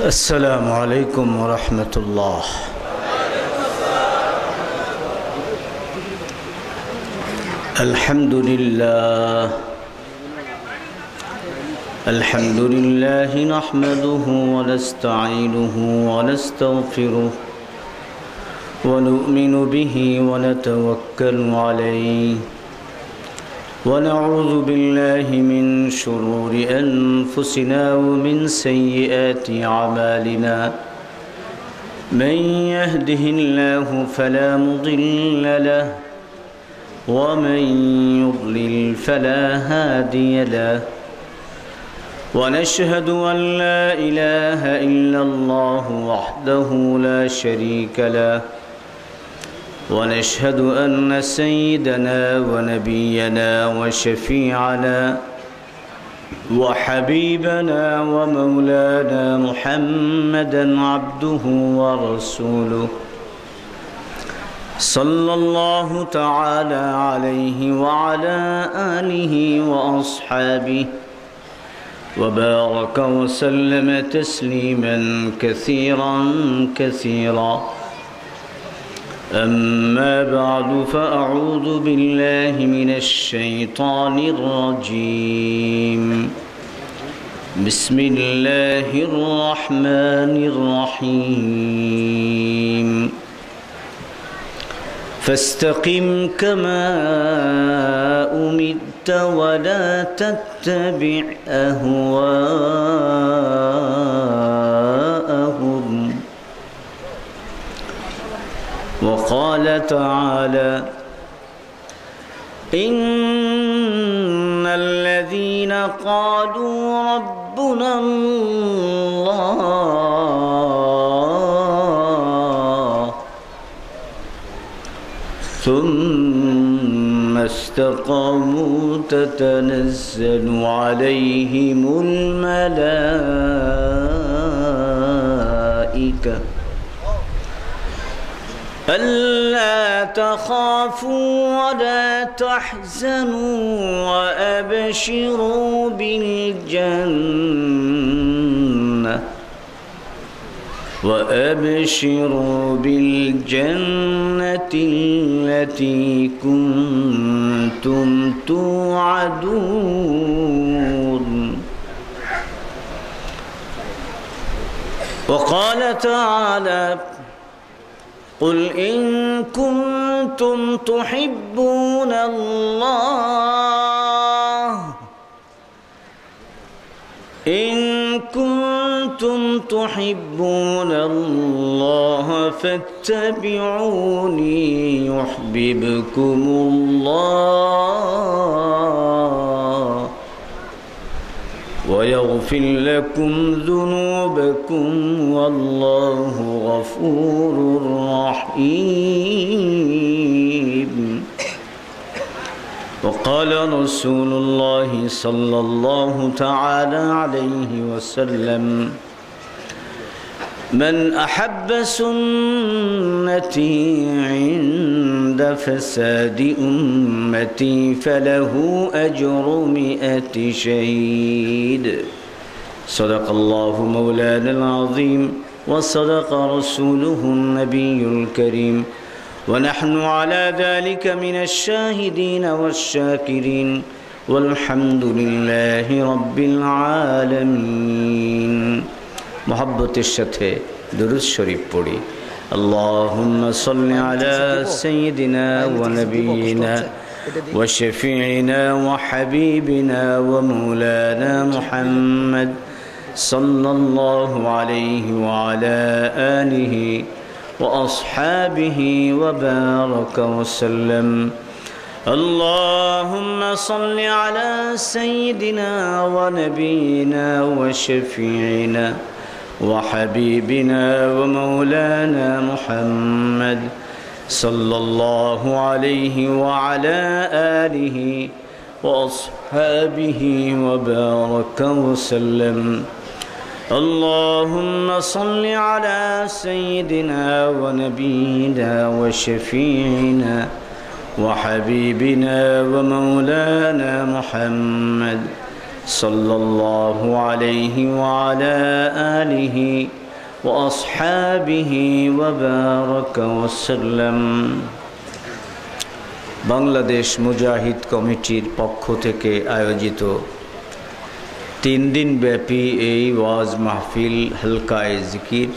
السلام عليكم ورحمة الله. الحمد لله نحمده ونستعينه ونستغفره ونؤمن به ونتوكل عليه ونعوذ بالله من شرور أنفسنا ومن سيئات أعمالنا. من يهده الله فلا مضل له ومن يضلل فلا هادي له. ونشهد أن لا إله إلا الله وحده لا شريك له. ونشهد أن سيدنا ونبينا وشفيعنا وحبيبنا ومولانا محمدا عبده ورسوله صلى الله تعالى عليه وعلى آله وأصحابه وبارك وسلم تسليما كثيرا كثيرا. أما بعد فأعوذ بالله من الشيطان الرجيم. بسم الله الرحمن الرحيم. فاستقم كما أمرت ولا تتبع أهواءهم. وقال تعالى: إن الذين قالوا ربنا الله ثم استقاموا تتنزل عليهم الملائكة ألا تخافوا ولا تحزنوا وأبشروا بالجنة التي كنتم توعدون. وقال تعالى: قل إن كنتم تحبون الله فاتبعوني يحببكم الله ويغفر لكم ذنوبكم والله غفور رحيم. وقال رسول الله صلى الله تعالى عليه وسلم: من أحب سنتي عند فساد أمتي فله أجر 100 شهيد. صدق الله مولانا العظيم وصدق رسوله النبي الكريم ونحن على ذلك من الشاهدين والشاكرين والحمد لله رب العالمين. محبت الشتى درود شريف پڑھی. اللهم صل على سيدنا ونبينا وشفيعنا وحبيبنا ومولانا محمد صلى الله عليه وعلى آله وأصحابه وبارك وسلم. اللهم صل على سيدنا ونبينا وشفيعنا وحبيبنا ومولانا محمد صلى الله عليه وعلى آله وأصحابه وبارك وسلم. اللهم صل على سيدنا ونبينا وشفيعنا وحبيبنا ومولانا محمد सल्लल्लाहु अलैहि वअला आलिहि व আসহাবিহি ওয়া বারাকা ওয়া সাল্লাম। বাংলাদেশ মুজাহিদ কমিটির পক্ষ থেকে আয়োজিত 3 দিন ব্যাপী এই ওয়াজ মাহফিল হালকায়ে জিকির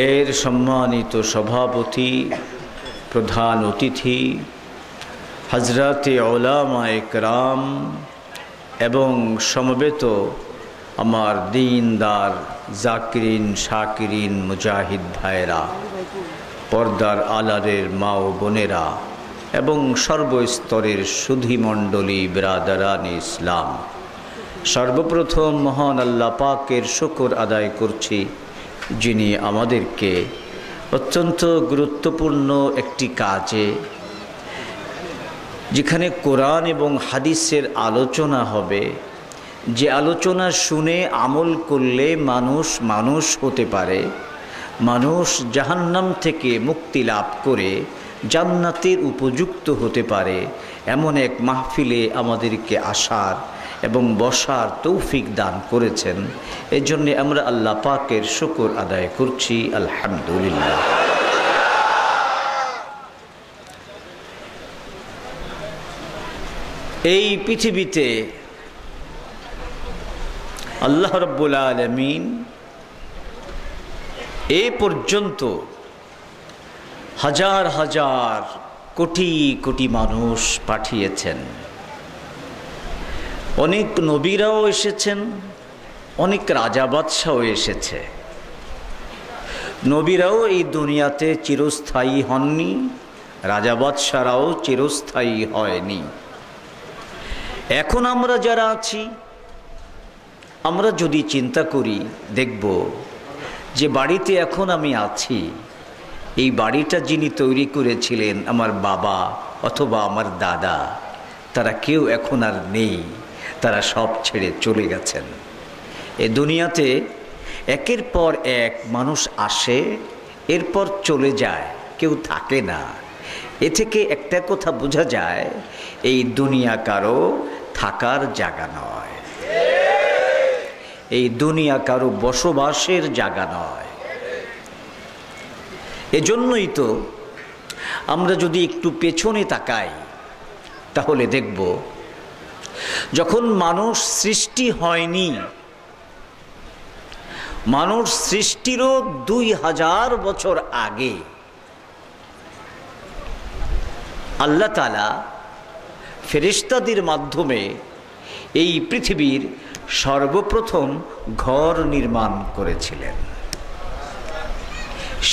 এর সম্মানিত সভাপতি, প্রধান অতিথি হযরতে উলামায়ে কেরাম এবং সমবেত আমার দীনদার জাকিরিন শাকিরিন মুজাহিদ ভাইরা, পর্দার আলারের মা ও বোনেরা এবং সর্বস্তরের সুধী মণ্ডলী বিরাদারানি ইসলাম, সর্বপ্রথম মহান আল্লাহ পাকের শুকর আদায় করছি, যিনি আমাদেরকে অত্যন্ত গুরুত্বপূর্ণ একটি কাজে, যেখানে কোরআন এবং হাদিসের আলোচনা হবে, যে আলোচনা শুনে আমল করলে মানুষ হতে পারে, মানুষ জাহান্নাম থেকে মুক্তি লাভ করে জান্নাতের উপযুক্ত হতে পারে, এমন এক মাহফিলে আমাদেরকে আসার এবং বসার তৌফিক দান করেছেন। এজন্য আমরা আল্লাহ পাকের শুকর আদায় করছি, আলহামদুলিল্লাহ। এই পৃথিবীতে আল্লাহ রাব্বুল আলামিন এ পর্যন্ত হাজার হাজার কোটি কোটি মানুষ পাঠিয়েছেন। অনেক নবীরাও এসেছেন, অনেক রাজা বাদশাও এসেছে। নবীরাও এই দুনিয়াতে চিরস্থায়ী হননি, রাজা বাদশারাও চিরস্থায়ী হয়নি। এখন আমরা যারা আছি, আমরা যদি চিন্তা করি, দেখব যে বাড়িতে এখন আমি আছি, এই বাড়িটা যিনি তৈরি করেছিলেন আমার বাবা অথবা আমার দাদা, তারা কেউ এখন আর নেই, তারা সব ছেড়ে চলে গেছেন। এ দুনিয়াতে একের পর এক মানুষ আসে, এরপর চলে যায়, কেউ থাকে না। এ থেকে একটা কথা বোঝা যায়, এই দুনিয়া কারো থাকার জায়গা নয়, এই দুনিয়া কারো বসবাসের জায়গা নয়। এজন্যই তো আমরা যদি একটু পেছনে তাকাই, তাহলে দেখব যখন মানুষ সৃষ্টি হয়নি, মানুষ সৃষ্টিরও 2000 বছর আগে আল্লাহ তাআলা ফেরেশতাদের মাধ্যমে এই পৃথিবীর সর্বপ্রথম ঘর নির্মাণ করেছিলেন।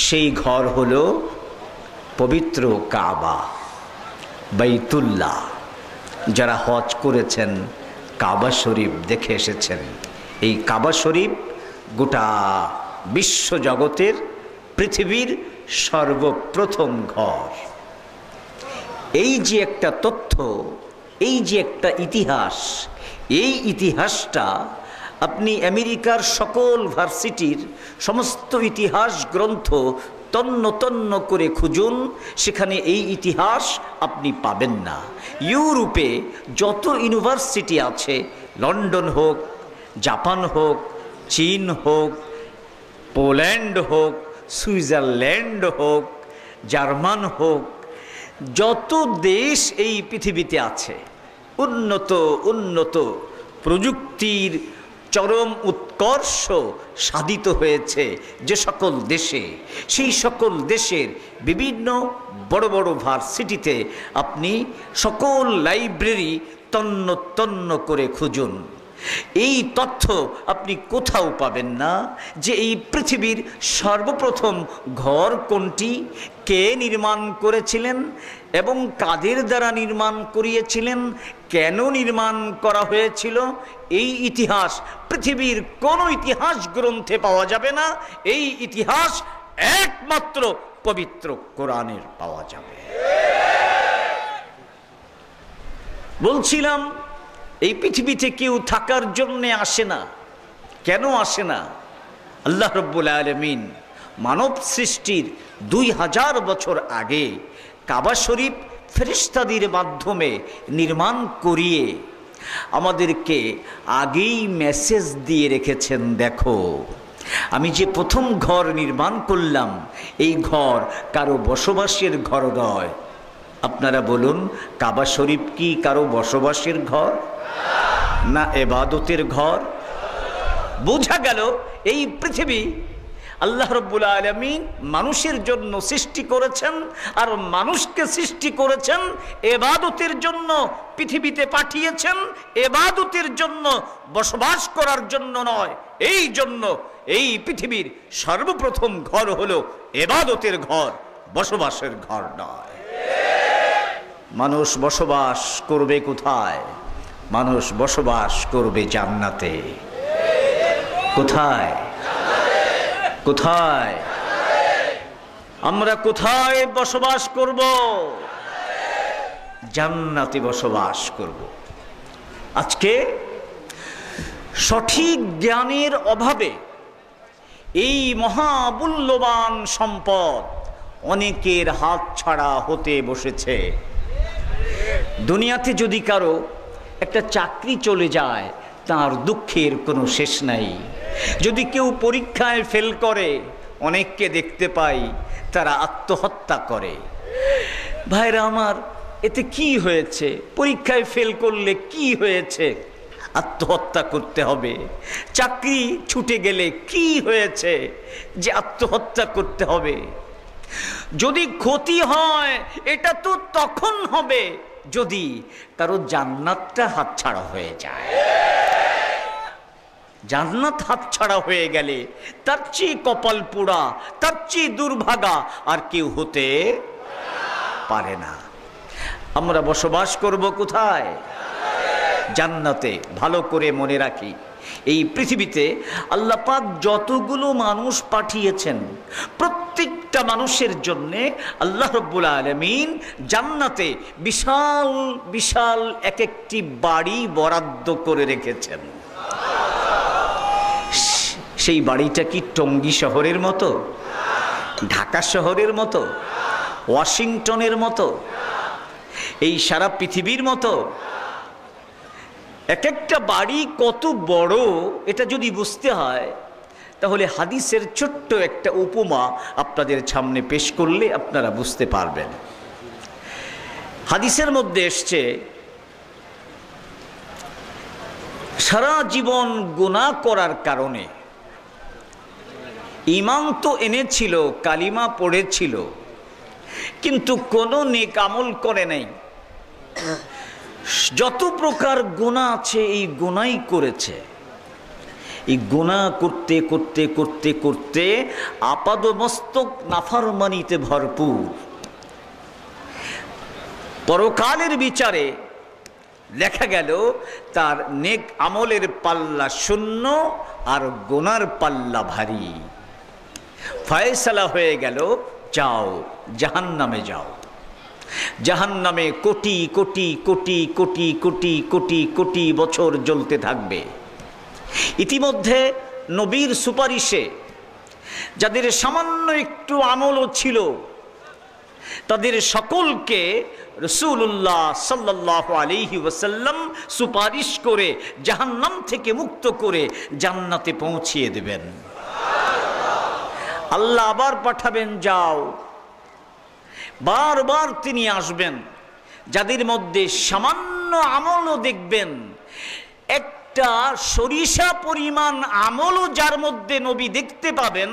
সেই ঘর হলো পবিত্র কাবা, বাইতুল্লাহ। যারা হজ করেছেন, কাবা শরীফ দেখে এসেছেন। এই কাবা শরীফ গোটা বিশ্ব জগতের, পৃথিবীর সর্বপ্রথম ঘর। এই যে একটা তথ্য, এই যে একটা ইতিহাস, এই ইতিহাসটা আপনি আমেরিকার সকল ভার্সিটির সমস্ত ইতিহাস গ্রন্থ তন্ন তন্ন করে খুঁজুন, সেখানে এই ইতিহাস আপনি পাবেন না। ইউরোপে যত ইউনিভার্সিটি আছে, লন্ডন হোক, জাপান হোক, চীন হোক, পোল্যান্ড হোক, সুইজারল্যান্ড হোক, জার্মান হোক, যত দেশ এই পৃথিবীতে আছে, উন্নত উন্নত প্রযুক্তির চরম উৎকর্ষ সাধিত হয়েছে যে সকল দেশে, সেই সকল দেশের বিভিন্ন বড় বড় ভার্সিটিতে আপনি সকল লাইব্রেরি তন্ন তন্ন করে খুঁজুন, এই তথ্য আপনি কোথাও পাবেন না যে এই পৃথিবীর সর্বপ্রথম ঘর কোনটি, কে নির্মাণ করেছিলেন এবং কাদের দ্বারা নির্মাণ করিয়েছিলেন, কেন নির্মাণ করা হয়েছিল। এই ইতিহাস পৃথিবীর কোনো ইতিহাস গ্রন্থে পাওয়া যাবে না। এই ইতিহাস একমাত্র পবিত্র কোরআনের পাওয়া যাবে। বলছিলাম, এই পৃথিবীতে কেউ থাকার জন্য আসে না। কেন আসে না? আল্লাহ রাব্বুল আলামিন মানব সৃষ্টির 2000 বছর আগে কাবা শরীফ ফেরেশতাদের মাধ্যমে নির্মাণ করিয়ে আমাদেরকে আগেই মেসেজ দিয়ে রেখেছেন, দেখো আমি যে প্রথম ঘর নির্মাণ করলাম এই ঘর কারো বসবাসের ঘর নয়। আপনারা বলুন, কাবা শরীফ কি কারো বসবাসের ঘর না ইবাদতের ঘর? বোঝা গেল এই পৃথিবী আল্লাহ রাব্বুল আলামিন মানুষের জন্য সৃষ্টি করেছেন, আর মানুষকে সৃষ্টি করেছেন ইবাদতের জন্য, পৃথিবীতে পাঠিয়েছেন ইবাদতের জন্য, বসবাস করার জন্য নয়। এই জন্য এই পৃথিবীর সর্বপ্রথম ঘর হলো ইবাদতের ঘর, বসবাসের ঘর নয়। মানুষ বসবাস করবে কোথায়? মানুষ বসবাস করবে জান্নাতে। কোথায়? কোথায়? আমরা কোথায় বসবাস করব? জান্নাতে বসবাস করব। আজকে সঠিক জ্ঞানের অভাবে এই মহামূল্যবান সম্পদ অনেকের হাত ছাড়া হতে বসেছে। দুনিয়াতে যদি কারো একটা চাকরি চলে যায় তার দুঃখের কোনো শেষ নাই। যদি কেউ পরীক্ষায় ফেল করে, অনেককে দেখতে পাই তারা আত্মহত্যা করে। ভাইরা আমার, এতে কি হয়েছে? পরীক্ষায় ফেল করলে কি হয়েছে? আত্মহত্যা করতে হবে। চাকরি ছুটে গেলে কি হয়েছে যে আত্মহত্যা করতে হবে? যদি ক্ষতি হয় এটা তো তখন হবে যদি কারো জান্নাতটা হাতছাড়া হয়ে যায়। জান্নাত হাতছাড়া হয়ে গেলে তার চেয়ে কপাল পোড়া, তার চেয়ে দুর্ভাগা আর কেউ হতে পারে না। আমরা বসবাস করব কোথায়? জান্নাতে। ভালো করে মনে রাখি, এই পৃথিবীতে আল্লাহ পাক যতগুলো মানুষ পাঠিয়েছেন প্রত্যেকটা মানুষের জন্যে আল্লাহ রাব্বুল আলামিন জান্নাতে বিশাল বিশাল এক একটি বাড়ি বরাদ্দ করে রেখেছেন। সেই বাড়িটা কি টঙ্গী শহরের মতো, ঢাকা শহরের মতো, ওয়াশিংটনের মতো, এই সারা পৃথিবীর মতো? এক একটা বাড়ি কত বড় এটা যদি বুঝতে হয় তাহলে হাদিসের ছোট্ট একটা উপমা আপনাদের সামনে পেশ করলে আপনারা বুঝতে পারবেন। হাদিসের মধ্যে এসছে, সারা জীবন গুনাহ করার কারণে ঈমান তো এনেছিল, কালিমা পড়েছিল, কিন্তু কোনো নেক আমল করে নাই। যত প্রকার গুনাহ আছে এই গুনাহই করেছে। এই গুনাহ করতে করতে করতে করতে আপাদমস্তক নাফরমানিতে ভরপুর। পরকালের বিচারে দেখা গেল তার নেক আমলের পাল্লা শূন্য আর গুনার পাল্লা ভারী। ফয়সালা হয়ে গেল, যাও জাহান্নামে যাও। জাহান্নামে কোটি কোটি কোটি কোটি কোটি কোটি কোটি বছর জ্বলতে থাকবে। ইতিমধ্যে নবীর সুপারিশে যাদের সামান্য একটু আমলও ছিল তাদের সকলকে রাসূলুল্লাহ সাল্লাল্লাহু আলাইহি ওয়াসাল্লাম সুপারিশ করে জাহান্নাম থেকে মুক্ত করে জান্নাতে পৌঁছিয়ে দেবেন। আল্লাহ আবার পাঠাবেন, যাও। বারবার তিনি আসবেন। যাদের মধ্যে সামান্য আমলও দেখবেন, একটা সরিষা পরিমাণ আমলও যার মধ্যে নবী দেখতে পাবেন,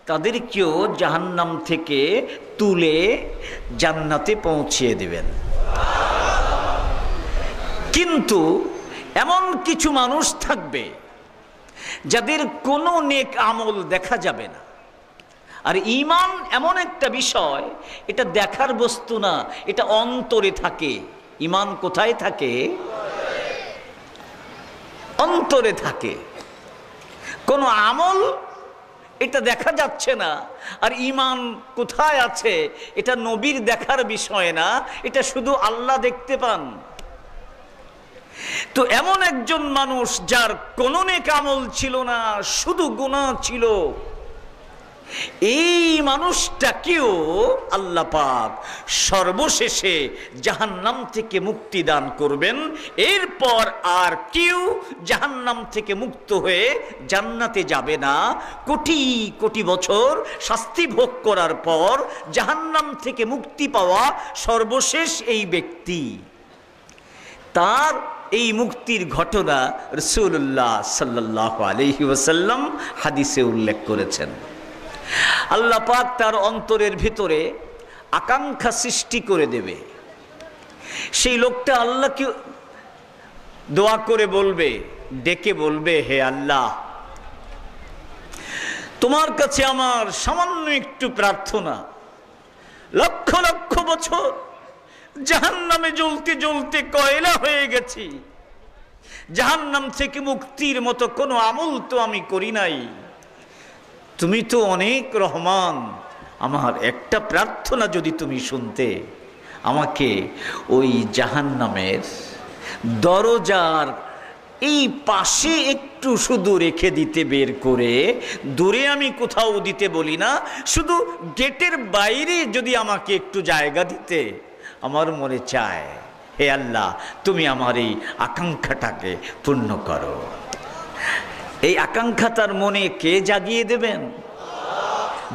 তাদেরকেও জাহান্নাম থেকে তুলে জান্নাতে পৌঁছিয়ে দেবেন। কিন্তু এমন কিছু মানুষ থাকবে যাদের কোনো নেক আমল দেখা যাবে না। আর ঈমান এমন একটা বিষয়, এটা দেখার বস্তু না, এটা অন্তরে থাকে। ঈমান কোথায় থাকে? অন্তরে থাকে। কোনো আমল এটা দেখা যাচ্ছে না, আর ঈমান কোথায় আছে এটা নবীর দেখার বিষয় না, এটা শুধু আল্লাহ দেখতে পান। তো এমন একজন মানুষ যার কোনো নেক আমল ছিল না, শুধু গুনাহ ছিল, এই মানুষটাকেও আল্লাহ পাক সর্বশেষে জাহান্নাম থেকে মুক্তি দান করবেন। এরপর আর কেউ জাহান্নাম থেকে মুক্ত হয়ে জান্নাতে যাবে না। কোটি কোটি বছর শাস্তি ভোগ করার পর জাহান্নাম থেকে মুক্তি পাওয়া সর্বশেষ এই ব্যক্তি। তার এই মুক্তির ঘটনা রাসূলুল্লাহ সাল্লাল্লাহু আলাইহি ওয়াসাল্লাম হাদিসে উল্লেখ করেছেন। আল্লাহ পাক তার অন্তরের ভিতরে আকাঙ্ক্ষা সৃষ্টি করে দেবে। সেই লোকটা আল্লাহকে দোয়া করে বলবে, ডেকে বলবে, হে আল্লাহ, তোমার কাছে আমার সামান্য একটু প্রার্থনা। লক্ষ লক্ষ বছর জাহান্নামে জ্বলতে জ্বলতে কয়লা হয়ে গেছি, জাহান্নাম থেকে মুক্তির মতো কোনো আমল তো আমি করি নাই। তুমি তো অনেক রহমান, আমার একটা প্রার্থনা যদি তুমি শুনতে, আমাকে ওই জাহান্নামের দরজার এই পাশে একটু শুধু রেখে দিতে, বের করে। দূরে আমি কোথাও দিতে বলি না, শুধু গেটের বাইরে যদি আমাকে একটু জায়গা দিতে, আমার মনে চায় হে আল্লাহ তুমি আমার এই আকাঙ্ক্ষাটাকে পূর্ণ করো। এই আকাঙ্ক্ষা তার মনে কে জাগিয়ে দেবেন?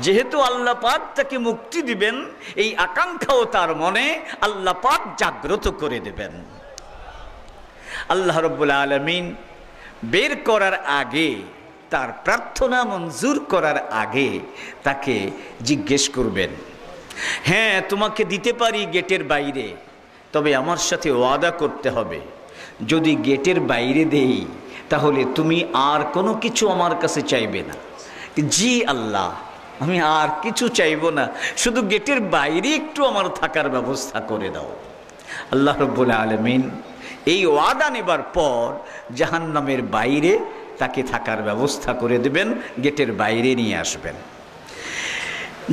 যেহেতু আল্লাহ পাক তাকে মুক্তি দিবেন, এই আকাঙ্ক্ষাও তার মনে আল্লাহ পাক জাগ্রত করে দেবেন। আল্লাহ রাব্বুল আলামিন বের করার আগে, তার প্রার্থনা মঞ্জুর করার আগে তাকে জিজ্ঞেস করবেন, হ্যাঁ তোমাকে দিতে পারি গেটের বাইরে, তবে আমার সাথে ওয়াদা করতে হবে, যদি গেটের বাইরে দেই তাহলে তুমি আর কোনো কিছু আমার কাছে চাইবে না। জি আল্লাহ, আমি আর কিছু চাইবো না, শুধু গেটের বাইরে একটু আমার থাকার ব্যবস্থা করে দাও। আল্লাহ রাব্বুল আলামিন এই ওয়াদা নেবার পর জাহান্নামের বাইরে তাকে থাকার ব্যবস্থা করে দেবেন, গেটের বাইরে নিয়ে আসবেন।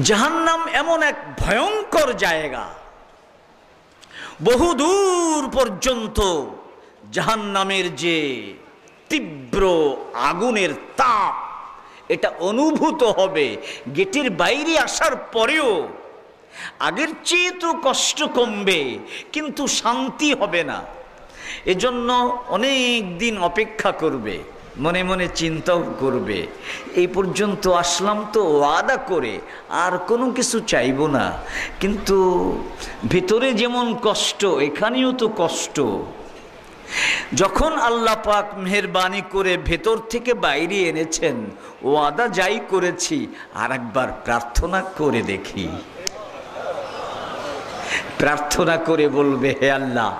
জাহান্নাম এমন এক ভয়ঙ্কর জায়গা, বহুদূর পর্যন্ত জাহান্নামের যে তীব্র আগুনের তাপ, এটা অনুভূত হবে। গেটের বাইরে আসার পরেও আগের চেয়ে তো কষ্ট কমবে, কিন্তু শান্তি হবে না। এজন্য অনেক দিন অপেক্ষা করবে, মনে মনে চিন্তাও করবে, এই পর্যন্ত আসলাম তো ওয়াদা করে, আর কোনো কিছু চাইব না, কিন্তু ভিতরে যেমন কষ্ট এখানেও তো কষ্ট। যখন আল্লাহ পাক মেহেরবানি করে ভেতর থেকে বাইরে এনেছেন, ওয়াদা যাই করেছি আর একবার প্রার্থনা করে দেখি। প্রার্থনা করে বলবে, হে আল্লাহ,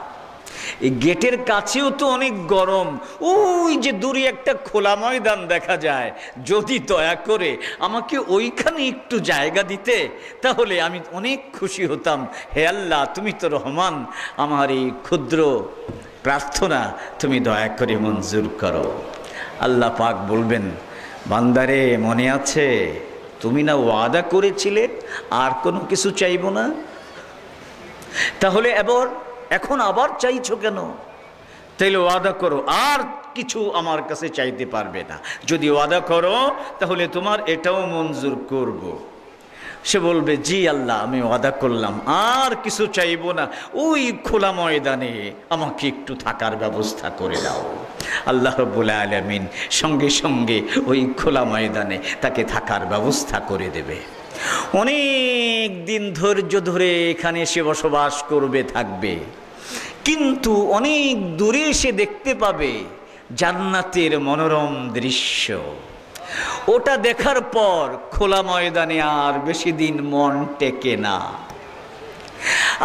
এই গেটের কাছেও তো অনেক গরম, ওই যে দূরে একটা খোলা ময়দান দেখা যায়, যদি দয়া করে আমাকে ওইখানে একটু জায়গা দিতে তাহলে আমি অনেক খুশি হতাম। হে আল্লাহ, তুমি তো রহমান, আমার এই ক্ষুদ্র প্রার্থনা তুমি দয়া করে মঞ্জুর করো। আল্লাহ পাক বলবেন, বান্দারে মনে আছে তুমি না ওয়াদা করেছিলে আর কোনো কিছু চাইবো না, তাহলে এখন আবার চাইছো কেন? তাইলে ওয়াদা করো আর কিছু আমার কাছে চাইতে পারবে না। যদি ওয়াদা করো তাহলে তোমার এটাও মঞ্জুর করব। সে বলবে, জি আল্লাহ, আমি ওয়াদা করলাম, আর কিছু চাইবো না, ওই খোলা ময়দানে আমাকে একটু থাকার ব্যবস্থা করে দাও। আল্লাহ রাব্বুল আলামিন সঙ্গে সঙ্গে ওই খোলা ময়দানে তাকে থাকার ব্যবস্থা করে দেবে। অনেক দিন ধৈর্য ধরে এখানে সে বসবাস করবে, থাকবে, কিন্তু অনেক দূরে সে দেখতে পাবে জান্নাতের মনোরম দৃশ্য। ওটা দেখার পর খোলা ময়দানে আর বেশি দিন মন টেকে না।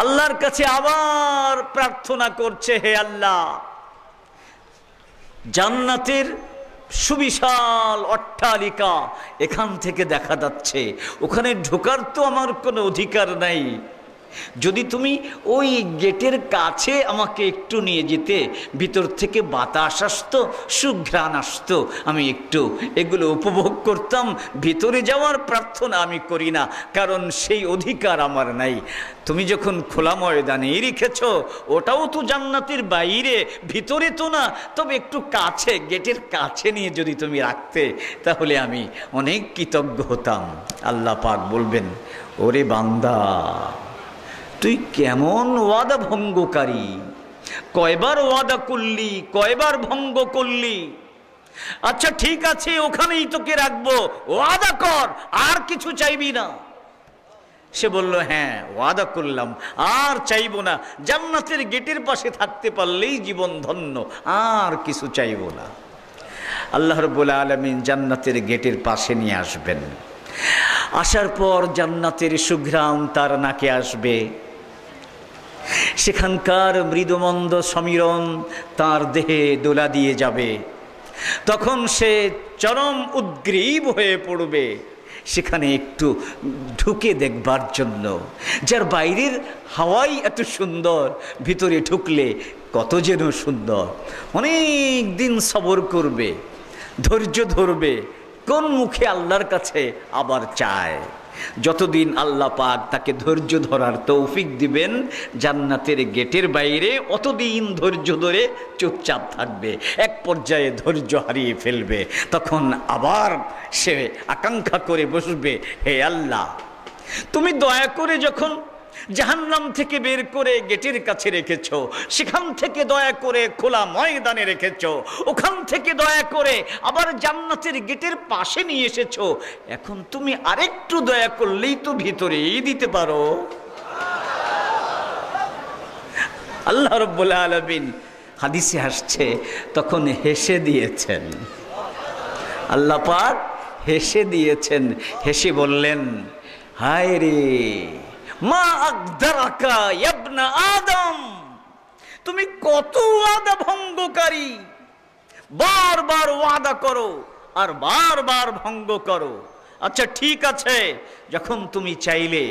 আল্লাহর কাছে আবার প্রার্থনা করছে, হে আল্লাহ, জান্নাতের সুবিশাল অট্টালিকা এখান থেকে দেখা যাচ্ছে, ওখানে ঢোকার তো আমার কোনো অধিকার নাই, যদি তুমি ওই গেটের কাছে আমাকে একটু নিয়ে যেতে, ভিতর থেকে বাতাস আসতো, সুঘ্রাণ আসতো, আমি একটু এগুলো উপভোগ করতাম। ভিতরে যাওয়ার প্রার্থনা আমি করি না, কারণ সেই অধিকার আমার নাই। তুমি যখন খোলা ময়দানে রেখেছ, ওটাও তো জান্নাতের বাইরে, ভিতরে তো না, তবে একটু কাছে, গেটের কাছে নিয়ে যদি তুমি রাখতে, তাহলে আমি অনেক কৃতজ্ঞ হতাম। আল্লাহ পাক বলবেন, ওরে বান্দা, তুই কেমন ওয়াদা ভঙ্গকারী, কয়বার ওয়াদা করলি, কয়বার ভঙ্গ করলি। আচ্ছা ঠিক আছে, ওখানেই তোকে রাখবো, ওয়াদা কর, আর কিছু চাইবি না। সে বলল, হ্যাঁ ওয়াদা করলাম, আর চাইবো না, জান্নাতের গেটের পাশে থাকতে পারলেই জীবন ধন্য, আর কিছু চাইবো না। আল্লাহ রাব্বুল আলামিন জান্নাতের গেটের পাশে নিয়ে আসবেন। আসার পর জান্নাতের সুঘ্রাণ তার নাকে আসবে, সেখানকার মৃদুমন্দ সমীরণ তার দেহে দোলা দিয়ে যাবে। তখন সে চরম উদ্গ্রীব হয়ে পড়বে সেখানে একটু ঢুকে দেখবার জন্য। যার বাইরের হাওয়াই এত সুন্দর, ভিতরে ঢুকলে কত যেন সুন্দর। অনেক দিন সবর করবে, ধৈর্য ধরবে, কোন মুখে আল্লাহর কাছে আবার চায়। যতদিন আল্লাহ পাক তাকে ধৈর্য ধরার তৌফিক দিবেন জান্নাতের গেটের বাইরে, অতদিন ধৈর্য ধরে চুপচাপ থাকবে। এক পর্যায়ে ধৈর্য হারিয়ে ফেলবে, তখন আবার সে আকাঙ্ক্ষা করে বসবে, হে আল্লাহ, তুমি দয়া করে যখন জাহান্নাম থেকে বের করে গেটের কাছে রেখেছো, সেখান থেকে দয়া করে খোলা ময়দানে রেখেছো, ওখান থেকে দয়া করে আবার জান্নাতের গেটের পাশে নিয়ে এসেছো, এখন তুমি আরেকটু দয়া করলেই তো ভিতরেই দিতে পারো। আল্লাহ রাব্বুল আলামিন হাদিসে আসছে, তখন হেসে দিয়েছেন। আল্লাহ পাক হেসে দিয়েছেন, হেসে বললেন, হায় রে, মা আকদারাকা ইবনা আদম, তুমি কত ওয়াদা ভঙ্গকারী, বারবার ওয়াদা করো আর বারবার ভঙ্গ করো। আচ্ছা ঠিক আছে, যখন তুমি চাইলে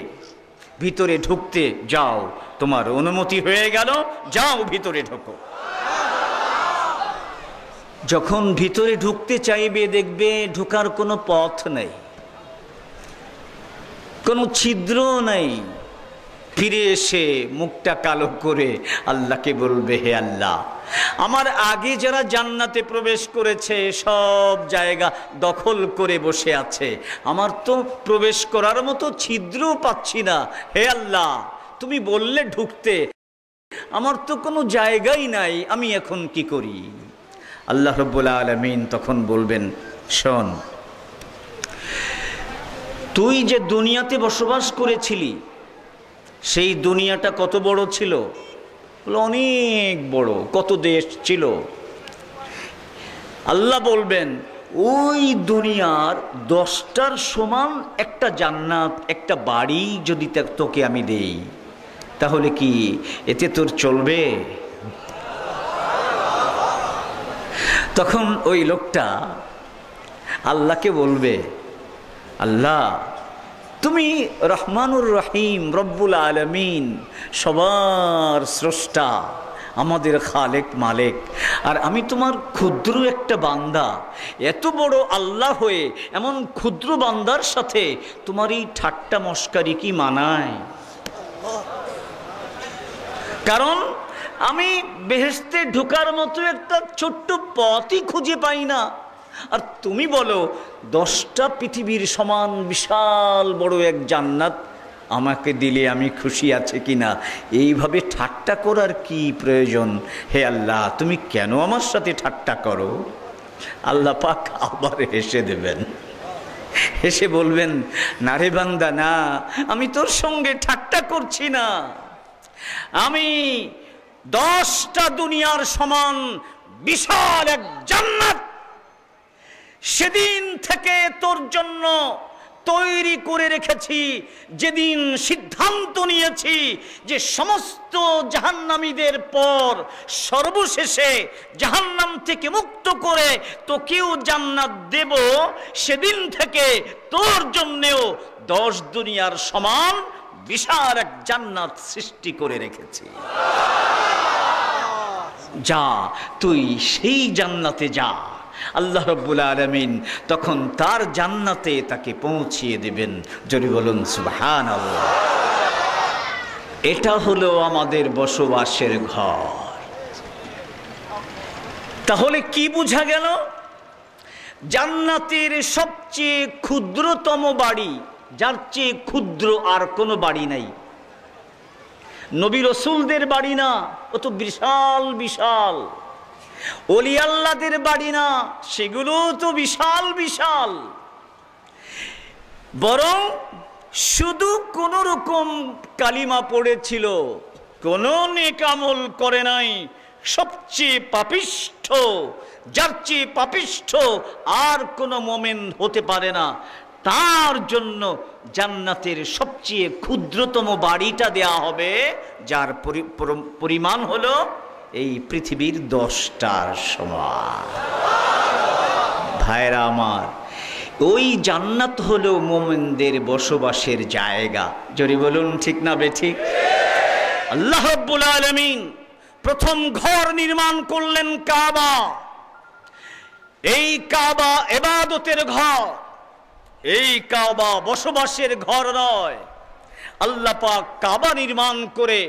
ভিতরে ঢুকতে, যাও, তোমার অনুমতি হয়ে গেল, যাও ভিতরে ঢোকো। যখন ভিতরে ঢুকতে চাইবে, দেখবে ঢোকার কোনো পথ নেই, কোনো ছিদ্র নাই। ফিরে এসে মুখটা কালো করে আল্লাহকে বলবে, হে আল্লাহ, আমার আগে যারা জান্নাতে প্রবেশ করেছে সব জায়গা দখল করে বসে আছে, আমার তো প্রবেশ করার মতো ছিদ্রও পাচ্ছি না। হে আল্লাহ, তুমি বললে ঢুকতে, আমার তো কোনো জায়গাই নাই, আমি এখন কি করি? আল্লাহ রাব্বুল আলামিন তখন বলবেন, শোন, তুই যে দুনিয়াতে বসবাস করেছিলি, সেই দুনিয়াটা কত বড় ছিল? অনেক বড়। কত দেশ ছিল? আল্লাহ বলবেন, ওই দুনিয়ার 10টার সমান একটা জান্নাত, একটা বাড়ি যদি তোকে আমি দেই, তাহলে কি এতে তোর চলবে? তখন ওই লোকটা আল্লাহকে বলবে, আল্লাহ, তুমি রহমানুর রহিম, রব্বুল আলামিন, সবার স্রষ্টা, আমাদের খালেক মালেক, আর আমি তোমার ক্ষুদ্র একটা বান্দা। এত বড় আল্লাহ হয়ে এমন ক্ষুদ্র বান্দার সাথে তোমার এই ঠাট্টা মস্কারি কি মানায়? কারণ আমি বেহেশতে ঢোকার মতো একটা ছোট্ট পথই খুঁজে পাই না, আর তুমি বলো 10টা পৃথিবীর সমান বিশাল বড় এক জান্নাত আমাকে দিলে আমি খুশি আছে কিনা? এইভাবে ঠাট্টা করার কি প্রয়োজন? হে আল্লাহ, তুমি কেন আমার সাথে ঠাট্টা করো? আল্লাহ পাক আবার হেসে দেবেন, হেসে বলবেন, না রে বান্দা, না, আমি তোর সঙ্গে ঠাট্টা করছি না, আমি 10টা দুনিয়ার সমান বিশাল এক জান্নাত সেদিন থেকে তোর জন্য তৈরি করে রেখেছি, যেদিন সিদ্ধান্ত নিয়েছি যে সমস্ত জাহান্নামীদের পর সর্বশেষে জাহান্নাম থেকে মুক্ত করে তোকেও জান্নাত দেব, সেদিন থেকে তোর জন্যেও 10 দুনিয়ার সমান বিশাল এক জান্নাত সৃষ্টি করে রেখেছি, যা তুই সেই জান্নাতে যা। আল্লাহ রাব্বুল আলামিন তখন তার জান্নাতে তাকে পৌঁছিয়ে দেবেন। জোরে বলুন সুবহানাল্লাহ। এটা হলো আমাদের বসবাসের ঘর। তাহলে কি বোঝা গেল? জান্নাতের সবচেয়ে ক্ষুদ্রতম বাড়ি, যার চেয়ে ক্ষুদ্র আর কোনো বাড়ি নাই। নবী রসুলদের বাড়ি না, ও তো বিশাল বিশাল। ওলি আল্লাহদের বাড়ি না, সেগুলো তো বিশাল বিশাল। বরং শুধু কোন রকম কালিমা পড়েছিল, কোন নেক আমল করে নাই, সবচেয়ে পাপিষ্ঠ, যার চেয়ে পাপিষ্ঠ আর কোনো মোমেন হতে পারে না, তার জন্য জান্নাতের সবচেয়ে ক্ষুদ্রতম বাড়িটা দেয়া হবে, যার পরিমাণ হলো এই পৃথিবীর 10টার সমান। ভাইরা আমার, ওই জান্নাত হলো মোমেনদের বসবাসের জায়গা। জোরে বলুন ঠিক না বেঠিক? আল্লাহ রাব্বুল আলামিন প্রথম ঘর নির্মাণ করলেন কাবা। এই কাবা ইবাদতের ঘর, এই কাবা বসবাসের ঘর নয়। আল্লাহ পাক কাবা নির্মাণ করে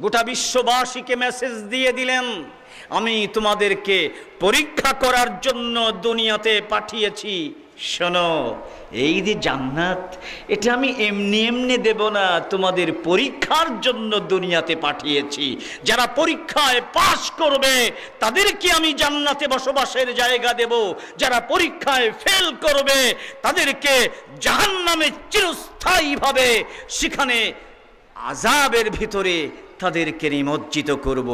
গোটা বিশ্ববাসীকে মেসেজ দিয়ে দিলেন, আমি তোমাদেরকে পরীক্ষা করার জন্য দুনিয়াতে পাঠিয়েছি। শোনো, এই যে জান্নাত, এটা আমি এমনি এমনি দেব না, তোমাদের পরীক্ষার জন্য দুনিয়াতে পাঠিয়েছি। যারা পরীক্ষায় পাশ করবে তাদেরকে আমি জান্নাতে বসবাসের জায়গা দেব, যারা পরীক্ষায় ফেল করবে তাদেরকে জাহান্নামে চিরস্থায়ীভাবে সেখানে আযাবের ভিতরে তাদেরকে নিমজ্জিত করব।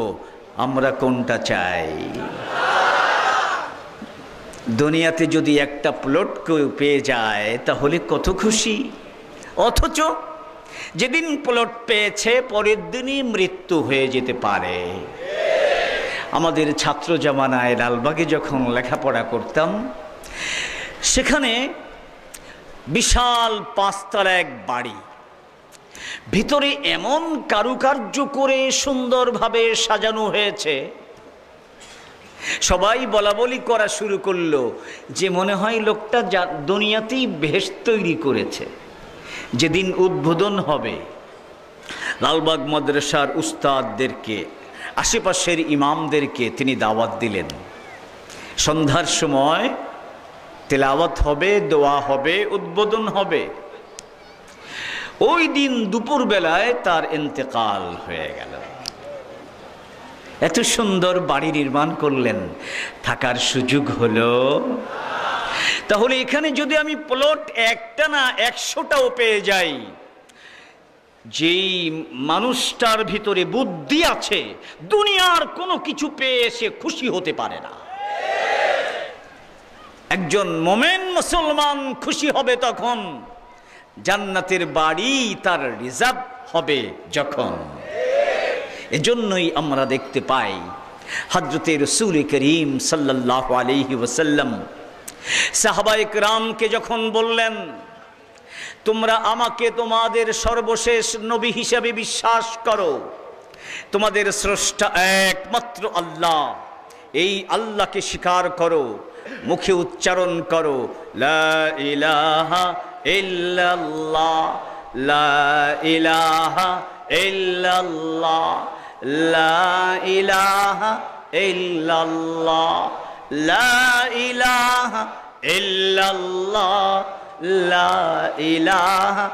আমরা কোনটা চাই? দুনিয়াতে যদি একটা প্লট কেউ পেয়ে যায় তাহলে কত খুশি, অথচ যেদিন প্লট পেয়েছে পরের দিনই মৃত্যু হয়ে যেতে পারে। আমাদের ছাত্র জামানায় লালবাগে যখন লেখাপড়া করতাম, সেখানে বিশাল 5 তলা এক বাড়ি, ভিতরে এমন কারুকার্য করে সুন্দরভাবে সাজানো হয়েছে, সবাই বলাবলি করা শুরু করলো যে মনে হয় লোকটা দুনিয়াতেই বেহেশত তৈরি করেছে। যেদিন উদ্বোধন হবে, লালবাগ মাদ্রাসার উস্তাদদেরকে, আশেপাশের ইমামদেরকে তিনি দাওয়াত দিলেন। সন্ধ্যার সময় তেলাওয়াত হবে, দোয়া হবে, উদ্বোধন হবে। ওই দিন দুপুর বেলায় তার ইন্তেকাল হয়ে গেল। এত সুন্দর বাড়ি নির্মাণ করলেন, থাকার সুযোগ হলো? তাহলে এখানে যদি আমি প্লট একটা না 100টাও পেয়ে যাই, যেই মানুষটার ভিতরে বুদ্ধি আছে, দুনিয়ার কোনো কিছু পেয়ে সে খুশি হতে পারে না। একজন মোমেন মুসলমান খুশি হবে তখন জান্নাতের বাড়ি তার রিজার্ভ হবে যখন। এজন্যই আমরা দেখতে পাই হযরতে রাসূল করিম সাল্লাল্লাহু আলাইহি ওয়াসাল্লাম সাহাবায়ে কেরামকে যখন বললেন, তোমরা আমাকে তোমাদের সর্বশেষ নবী হিসেবে বিশ্বাস করো, তোমাদের স্রষ্টা একমাত্র আল্লাহ, এই আল্লাহকে স্বীকার করো, মুখে উচ্চারণ করো লা ইলাহা ইল্লাল্লাহ, লা ইলাহা ইল্লাল্লাহ, লা ইলাহা ইল্লাল্লাহ, লা ইলাহা ইল্লাল্লাহ, লা ইলাহা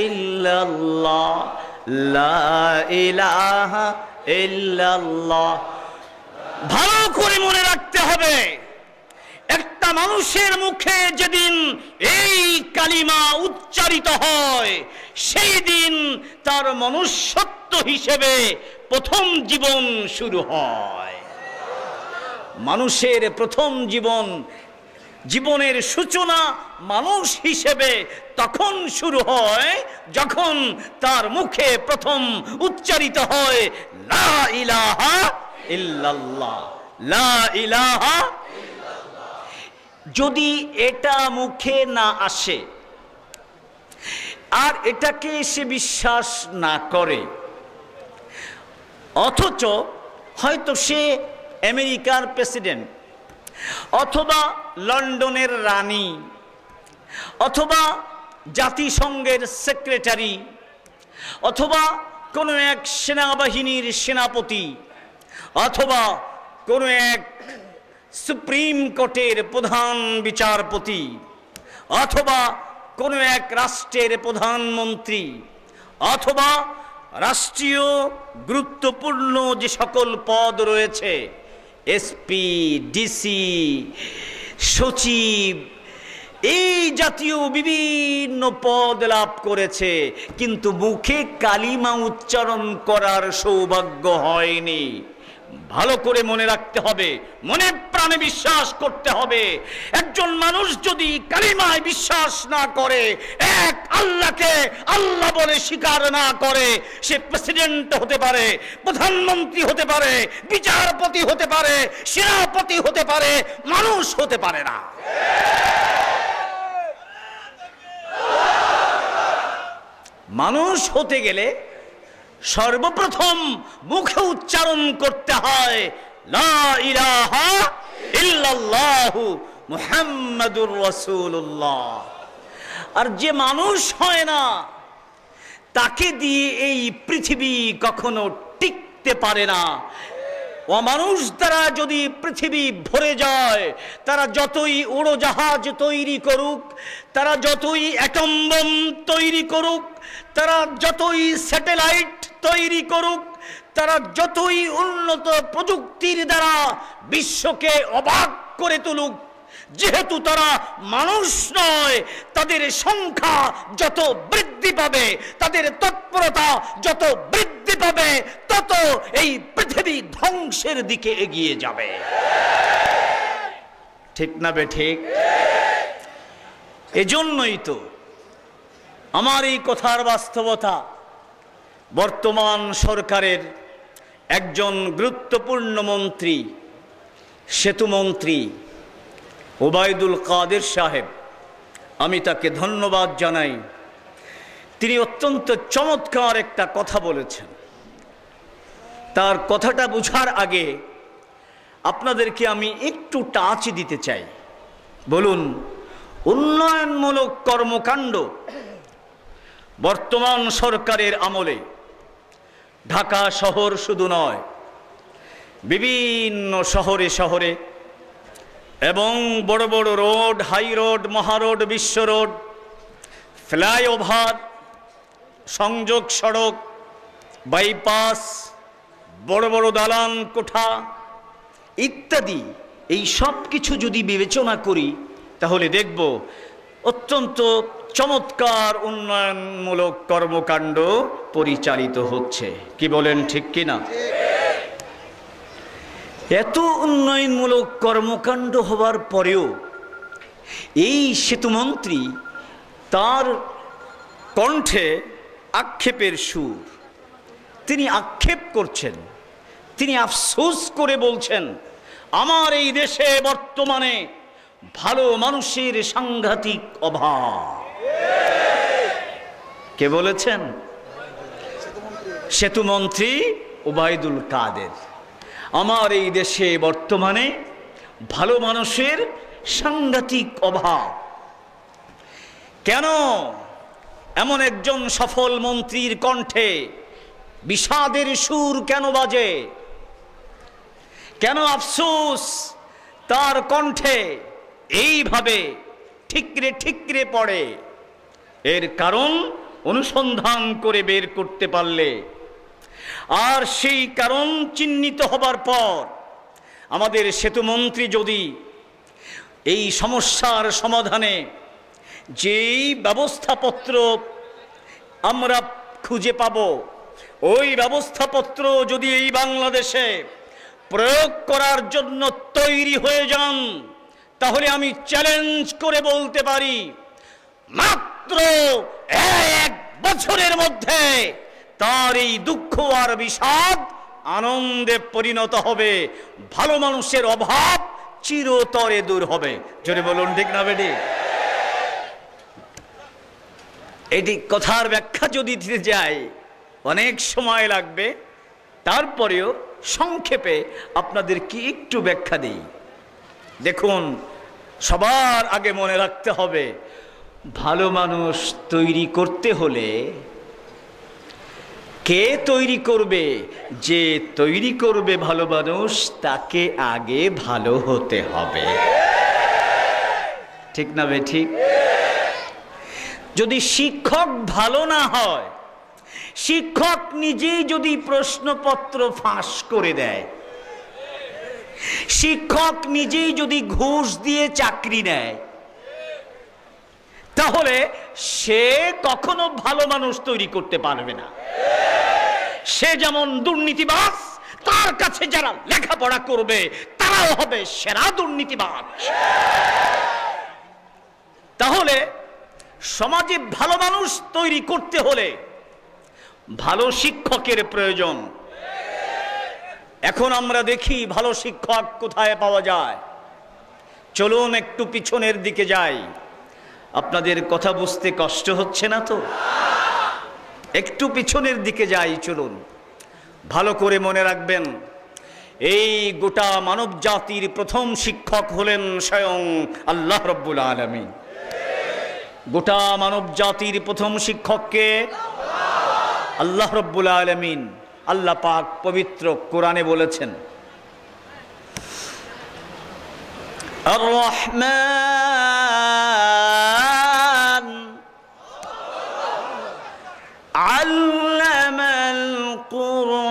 ইল্লাল্লাহ, লা ইলাহা ইল্লাল্লাহ। ভালো করে মনে রাখতে হবে, একটা মানুষের মুখে যেদিন এই কালিমা উচ্চারিত হয়, সেই দিন তার মনুষ্যত্ব হিসেবে প্রথম জীবন শুরু হয়। মানুষের প্রথম জীবনের সূচনা মানুষ হিসেবে তখন শুরু হয় যখন তার মুখে প্রথম উচ্চারিত হয় লা ইলাহা ইল্লাল্লাহ, লা ইলাহা। যদি এটা মুখে না আসে, আর এটাকে সে বিশ্বাস না করে, অথচ হয়তো সে আমেরিকার প্রেসিডেন্ট অথবা লন্ডনের রানী অথবা জাতিসংঘের সেক্রেটারি অথবা কোনো এক সেনাবাহিনীর সেনাপতি অথবা কোনো এক সুপ্রিম কোর্টের প্রধান বিচারপতি অথবা কোনো এক রাষ্ট্রের প্রধানমন্ত্রী অথবা রাষ্ট্রীয় গুরুত্বপূর্ণ যে সকল পদ রয়েছে, এসপি, ডিসি, সচিব, এই জাতীয় বিভিন্ন পদ লাভ করেছে, কিন্তু মুখে কালিমা উচ্চারণ করার সৌভাগ্য হয়নি। ভালো করে মনে রাখতে হবে, মনে প্রাণে বিশ্বাস করতে হবে, একজন মানুষ যদি কালিমায় বিশ্বাস না করে, এক আল্লাহকে আল্লাহ বলে স্বীকার না করে, সে প্রেসিডেন্ট হতে পারে, প্রধানমন্ত্রী হতে পারে, বিচারপতি হতে পারে, সেনাপতি হতে পারে, মানুষ হতে পারে না। মানুষ হতে গেলে সর্বপ্রথম মুখে উচ্চারণ করতে হয় লা ইলাহা ইল্লাল্লাহু মুহাম্মাদুর রাসূলুল্লাহ। আর যে মানুষ হয় না, তাকে দিয়ে এই পৃথিবী কখনো টিকতে পারে না। অমানুষ দ্বারা যদি পৃথিবী ভরে যায়, তারা যতই উড়োজাহাজ তৈরি করুক, তারা যতই অ্যাটম বোম তৈরি করুক, তারা যতই স্যাটেলাইট তৈরি করুক, তারা যতই উন্নত প্রযুক্তির দ্বারা বিশ্বকে অবাক করে তুলুক, যেহেতু তারা মানুষ নয়, তাদের সংখ্যা যত বৃদ্ধি পাবে, তাদের তৎপরতা যত বৃদ্ধি পাবে, তত এই পৃথিবী ধ্বংসের দিকে এগিয়ে যাবে। ঠিক না বে ঠিক? এজন্যই তো আমার এই কথার বাস্তবতা, বর্তমান সরকারের একজন গুরুত্বপূর্ণ মন্ত্রী, সেতুমন্ত্রী ওবায়দুল কাদের সাহেব, আমি তাকে ধন্যবাদ জানাই। তিনি অত্যন্ত চমৎকার একটা কথা বলেছেন। তার কথাটা বোঝার আগে আপনাদেরকে আমি একটু টাচ দিতে চাই। বলুন, উন্নয়নমূলক কর্মকাণ্ড বর্তমান সরকারের আমলে ঢাকা শহর শুধু নয়, বিভিন্ন শহরে শহরে এবং বড় বড় রোড, হাই রোড, মহারোড, বিশ্ব রোড, ফ্লাইওভার, সংযোগ সড়ক, বাইপাস, বড় বড় দালান কোঠা ইত্যাদি, এই সব কিছু যদি বিবেচনা করি, তাহলে দেখব অত্যন্ত চমৎকার উন্নয়নমূলক কর্মকাণ্ড পরিচালিত হচ্ছে। কি বলেন, ঠিক কিনা? এত উন্নয়নমূলক কর্মকাণ্ড হবার পরেও এই সেতুমন্ত্রী, তার কণ্ঠে আক্ষেপের সুর। তিনি আক্ষেপ করছেন, তিনি আফসোস করে বলছেন, আমার এই দেশে বর্তমানে ভালো মানুষের সাংঘাতিক অভাব। কে বলেছেন? সেতুমন্ত্রী ওবায়দুল কাদের। আমার এই দেশে বর্তমানে ভালো মানুষের সাংঘাতিক অভাব। কেন এমন একজন সফল মন্ত্রীর কণ্ঠে বিষাদের সুর কেন বাজে? কেন আফসোস তার কণ্ঠে এইভাবে ঠিকরে ঠিকরে পড়ে? এর কারণ অনুসন্ধান করে বের করতে পারলে, আর সেই কারণ চিহ্নিত হবার পর আমাদের সেতুমন্ত্রী যদি এই সমস্যার সমাধানে যেই ব্যবস্থাপত্র আমরা খুঁজে পাব, ওই ব্যবস্থাপত্র যদি এই বাংলাদেশে প্রয়োগ করার জন্য তৈরি হয়ে যান, তাহলে আমি চ্যালেঞ্জ করে বলতে পারি, মাত্র 1 বছরের মধ্যে তার এই দুঃখ আর বিষাদ আনন্দে পরিণত হবে, ভালো মানুষের অভাব চিরতরে দূর হবে। জোরে বলুন, ঠিক না বেটি? এটি কথার ব্যাখ্যা যদি দিতে যাই অনেক সময় লাগবে, তারপরেও সংক্ষেপে আপনাদেরকে একটু ব্যাখ্যা দিই। দেখুন, সবার আগে মনে রাখতে হবে, ভালো মানুষ তৈরি করতে হলে কে তৈরি করবে? যে তৈরি করবে ভালো মানুষ, তাকে আগে ভালো হতে হবে। ঠিক না বে ঠিক? যদি শিক্ষক ভালো না হয়, শিক্ষক নিজেই যদি প্রশ্নপত্র ফাঁস করে দেয়, শিক্ষক নিজেই যদি ঘুষ দিয়ে চাকরি নেয়, তাহলে সে কখনো ভালো মানুষ তৈরি করতে পারবে না। সে যেমন দুর্নীতিবাজ, তার কাছে যারা লেখাপড়া করবে তারাও হবে সেরা দুর্নীতিবাজ। তাহলে সমাজে ভালো মানুষ তৈরি করতে হলে ভালো শিক্ষকের প্রয়োজন। এখন আমরা দেখি ভালো শিক্ষক কোথায় পাওয়া যায়। চলুন একটু পিছনের দিকে যাই। আপনাদের কথা বুঝতে কষ্ট হচ্ছে না তো? একটু পিছনের দিকে যাই, চলুন। ভালো করে মনে রাখবেন, এই গোটা মানব জাতির প্রথম শিক্ষক হলেন স্বয়ং আল্লাহ রব্বুল আলামিন। গোটা মানব জাতির প্রথম শিক্ষককে আল্লাহ রব্বুল আলামিন। আল্লাহ পাক পবিত্র কোরআনে বলেছেন, আর রহমান আল্লামাল কুরআন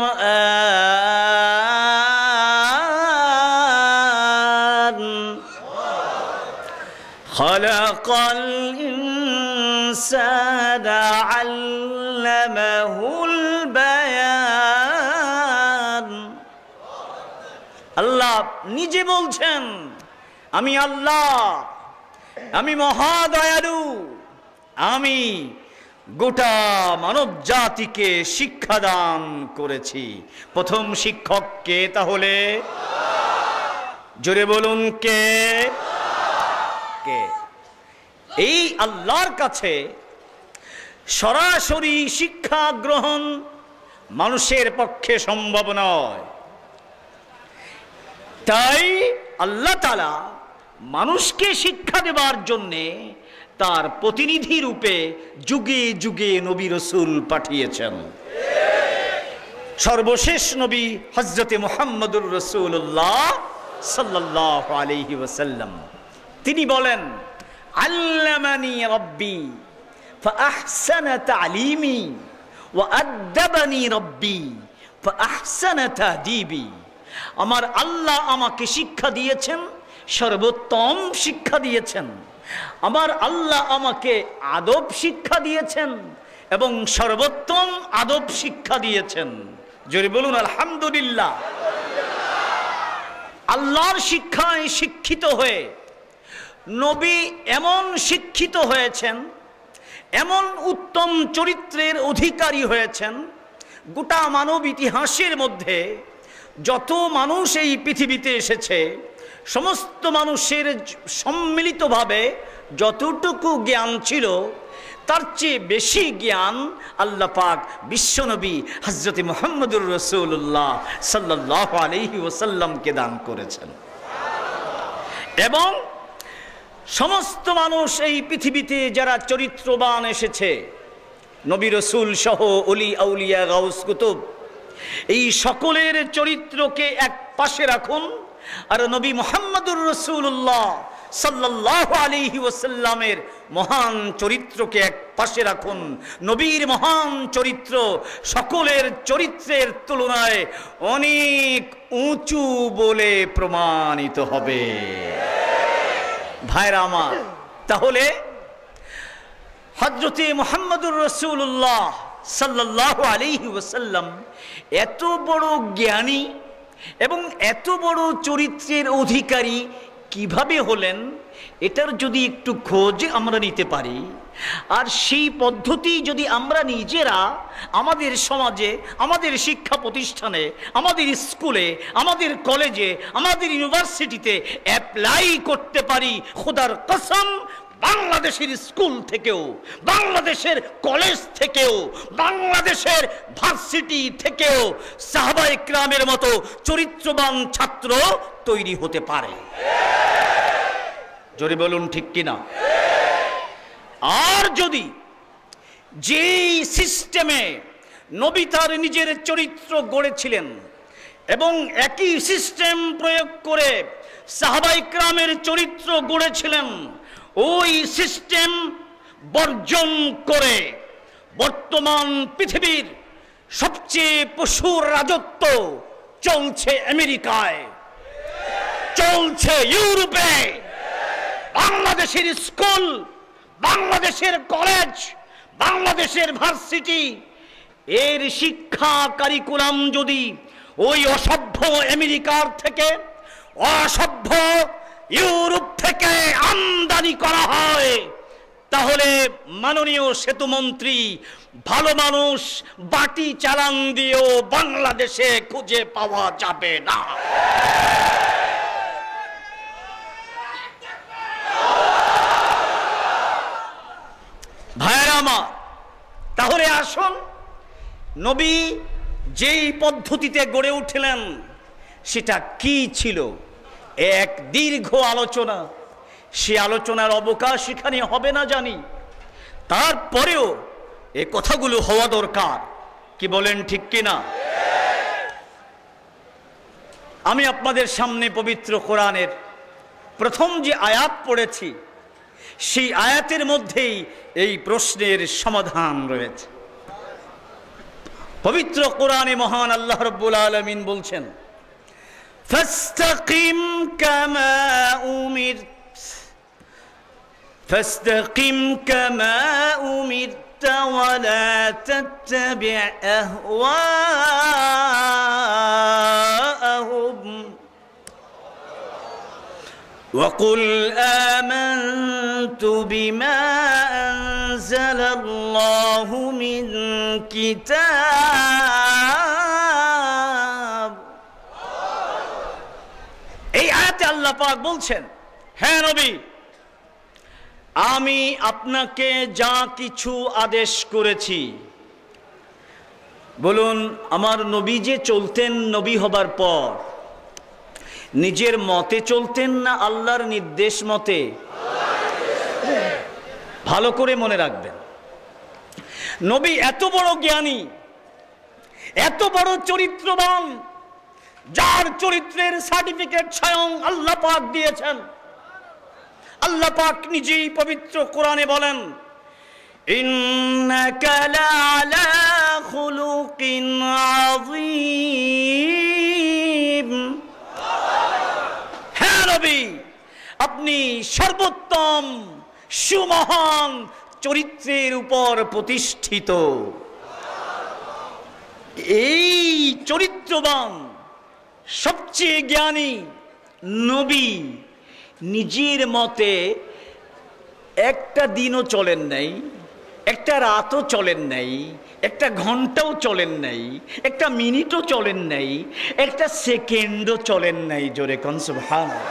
খালাকাল ইনসানা আল্লামাহুল বায়ান। আল্লাহ নিজে বলছেন, আমি আল্লাহ, আমি মহাদয়ালু, আমি গোটা মানব জাতিকে শিক্ষাদান করেছি। প্রথম শিক্ষক কে তাহলে? জোরে বলুন, কে? কে? এই আল্লাহর কাছে সরাসরি শিক্ষা গ্রহণ মানুষের পক্ষে সম্ভব নয়। তাই আল্লাহ তাআলা মানুষকে শিক্ষা দেবার জন্যে তার প্রতিনিধি রূপে যুগে যুগে নবী রাসূল পাঠিয়েছেন। সর্বশেষ নবী হযরতে মুহাম্মদুর রাসূলুল্লাহ সাল্লাল্লাহু আলাইহি ওয়াসাল্লাম, তিনি বলেন, আল্লামানি রাব্বি ফাআহসানা তা'লিমি ওয়া আদ্দাবানি রাব্বি ফাআহসানা তা'দীবি। আমার আল্লাহ আমাকে শিক্ষা দিয়েছেন, সর্বোত্তম শিক্ষা দিয়েছেন। আমার আল্লাহ আমাকে আদব শিক্ষা দিয়েছেন এবং সর্বোত্তম আদব শিক্ষা দিয়েছেন। জোরে বলুন আলহামদুলিল্লাহ। আল্লাহর শিক্ষায় শিক্ষিত হয়ে নবী এমন শিক্ষিত হয়েছেন, এমন উত্তম চরিত্রের অধিকারী হয়েছেন, গোটা মানব ইতিহাসের মধ্যে যত মানুষ এই পৃথিবীতে এসেছে, সমস্ত মানুষের সম্মিলিতভাবে যতটুকু জ্ঞান ছিল, তার চেয়ে বেশি জ্ঞান আল্লাহ পাক বিশ্বনবী হযরতে মুহাম্মদুর রাসূলুল্লাহ সাল্লাল্লাহু আলাইহি ওয়াসাল্লামকে দান করেছেন। এবং সমস্ত মানুষ এই পৃথিবীতে যারা চরিত্রবান এসেছে, নবী রাসূল সহ ওলি আউলিয়া গাউস কুতুব, এই সকলের চরিত্রকে এক পাশে রাখুন, আর নবী মুহাম্মদুর রাসূলুল্লাহ সাল্লাল্লাহু আলাইহি ওয়াসাল্লামের মহান চরিত্রকে এক পাশে রাখুন। নবীর মহান চরিত্র সকলের চরিত্রের তুলনায় অনেক উঁচু বলে প্রমাণিত হবে। ভাইরা আমার, তাহলে হযরতে মুহাম্মদুর রাসূলুল্লাহ সাল্লাল্লাহু আলাইহি ওয়াসাল্লাম এত বড় জ্ঞানী এবং এত বড় চরিত্রের অধিকারী কিভাবে হলেন, এটার যদি একটু খোঁজ আমরা নিতে পারি, আর সেই পদ্ধতি যদি আমরা নিজেরা আমাদের সমাজে, আমাদের শিক্ষা প্রতিষ্ঠানে, আমাদের স্কুলে, আমাদের কলেজে, আমাদের ইউনিভার্সিটিতে অ্যাপ্লাই করতে পারি, খোদার কসম বাংলাদেশের স্কুল থেকেও, বাংলাদেশের কলেজ থেকেও, বাংলাদেশের ভার্সিটি থেকেও সাহাবায়ে কেরামের মতো চরিত্রবান ছাত্র তৈরি হতে পারে। জোরে বলুন ঠিক কিনা? আর যদি যেই সিস্টেমে নবী তার নিজের চরিত্র গড়েছিলেন এবং একই সিস্টেম প্রয়োগ করে সাহাবায়ে কেরামের চরিত্র গড়েছিলেন, ওই সিস্টেম বর্জন করে বর্তমান পৃথিবীর সবচেয়ে পশুর রাজত্ব চলছে আমেরিকায়, চলছে ইউরোপে। বাংলাদেশের স্কুল, বাংলাদেশের কলেজ, বাংলাদেশের ভার্সিটি এর শিক্ষা কারিকুলাম যদি ওই অসভ্য আমেরিকার থেকে, অসভ্য ইউরোপ থেকে আমদানি করা হয়, তাহলে মাননীয় সেতুমন্ত্রী ভালো মানুষ বাটি চালান দিয়েও বাংলাদেশে খুঁজে পাওয়া যাবে না। ভাইয়েরা আমার, তাহলে আসুন নবী যেই পদ্ধতিতে গড়ে উঠলেন সেটা কি ছিল, এক দীর্ঘ আলোচনা। সে আলোচনার অবকাশ এখানে হবে না জানি, তারপরেও এ কথাগুলো হওয়া দরকার। কি বলেন ঠিক কিনা? আমি আপনাদের সামনে পবিত্র কোরআনের প্রথম যে আয়াত পড়েছি, সেই আয়াতের মধ্যেই এই প্রশ্নের সমাধান রয়েছে। পবিত্র কোরআনে মহান আল্লাহ রাব্বুল আলামিন বলছেন, ফাস্তাকিম কামা উমিরত, ফাস্তাকিম কামা উমিরত ওয়া লা তাত্তাবি আহওয়াআহুম وقل آمنت بما أنزل الله من كتاب। এই আয়াতে আল্লাহ পাক বলছেন, হ্যাঁ নবী, আমি আপনাকে যা কিছু আদেশ করেছি, বলুন আমার নবী যে চলতেন নবী হবার পর নিজের মতে চলতেন না আল্লাহর নির্দেশ মতে? ভালো করে মনে রাখবেন, নবী এত বড় জ্ঞানী, এত বড় চরিত্রবান, যার চরিত্রের সার্টিফিকেট স্বয়ং আল্লাহ পাক দিয়েছেন। আল্লাহ পাক নিজেই পবিত্র কোরআনে বলেন, ইন্নাকা লাআলা খুলুকিন আযীম। হ্যাঁ নবী, আপনি সর্বোত্তম সুমহান চরিত্রের উপর প্রতিষ্ঠিত। এই চরিত্রবান সবচেয়ে জ্ঞানী নবী নিজের মতে একটা দিনও চলেন নাই, একটা রাতও চলেন নাই, একটা ঘন্টাও চলেন নাই, একটা মিনিটও চলেন নাই, একটা সেকেন্ডও চলেন নাই। জোরে কোন সুবহানাল্লাহ।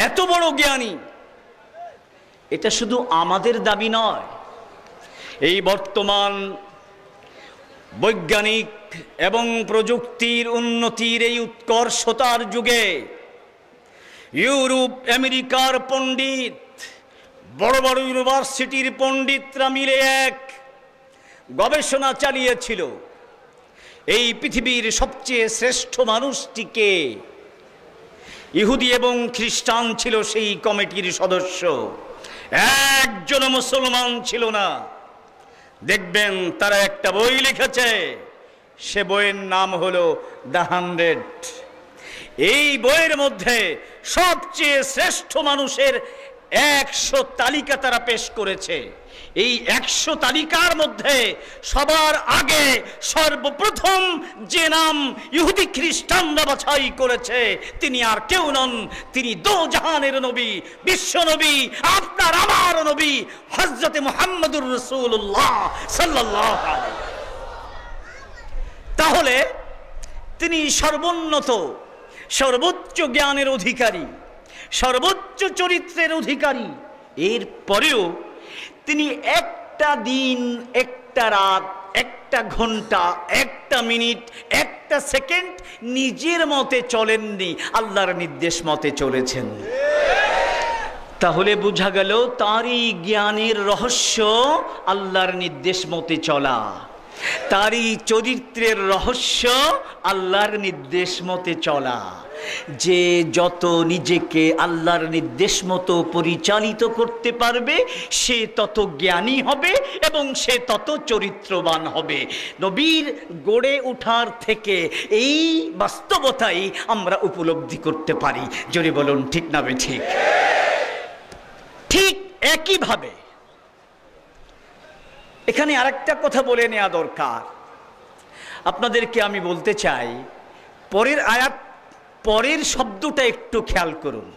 এত বড় জ্ঞানী, এটা শুধু আমাদের দাবি নয়। এই বর্তমান বৈজ্ঞানিক এবং প্রযুক্তির উন্নতির এই উৎকর্ষতার যুগে ইউরোপ আমেরিকার পণ্ডিত, বড় বড় ইউনিভার্সিটির পণ্ডিতরা মিলে এক গবেষণা চালিয়েছিল, এই পৃথিবীর সবচেয়ে শ্রেষ্ঠ মানুষটিকে। ইহুদি এবং খ্রিস্টান ছিল সেই কমিটির সদস্য, একজন মুসলমান ছিল না। দেখবেন তারা একটা বই লিখেছে, সে বইয়ের নাম হলো দ্য 100। এই বইয়ের মধ্যে সবচেয়ে শ্রেষ্ঠ মানুষের 100 তালিকা তারা পেশ করেছে। এই 100 তালিকার মধ্যে সবার আগে সর্বপ্রথম যে নাম ইহুদি খ্রিস্টানরা বাছাই করেছে, তিনি আর কেউ নন, তিনি দোজাহানের নবী, বিশ্ব নবী, আপনার আমার নবী হযরত মুহাম্মদুর রাসূলুল্লাহ সাল্লাল্লাহু আলাইহি। তাহলে তিনি সর্বোন্নত সর্বোচ্চ জ্ঞানের অধিকারী, সর্বোচ্চ চরিত্রের অধিকারী, এর পরেও তিনি একটা দিন, একটা রাত, একটা ঘন্টা, একটা মিনিট, একটা সেকেন্ড নিজের মতে চলেননি, আল্লাহর নির্দেশ মতে চলেছেন। তাহলে বোঝা গেল তারই জ্ঞানের রহস্য আল্লাহর নির্দেশ মতে চলা, তারই চরিত্রের রহস্য আল্লাহর নির্দেশ মতে চলা। যে যত নিজেকে আল্লাহর নির্দেশ মতো পরিচালিত করতে পারবে সে তত জ্ঞানী হবে এবং সে তত চরিত্রবান হবে। নবীর গড়ে ওঠার থেকে এই বাস্তবতাই আমরা উপলব্ধি করতে পারি। জোরে বলুন ঠিক না বেঠিক? ঠিক একইভাবে এখানে আরেকটা কথা বলে নেওয়া দরকার। আপনাদেরকে আমি বলতে চাই, পরের আয়াত, পরের শব্দটা একটু খেয়াল করুন।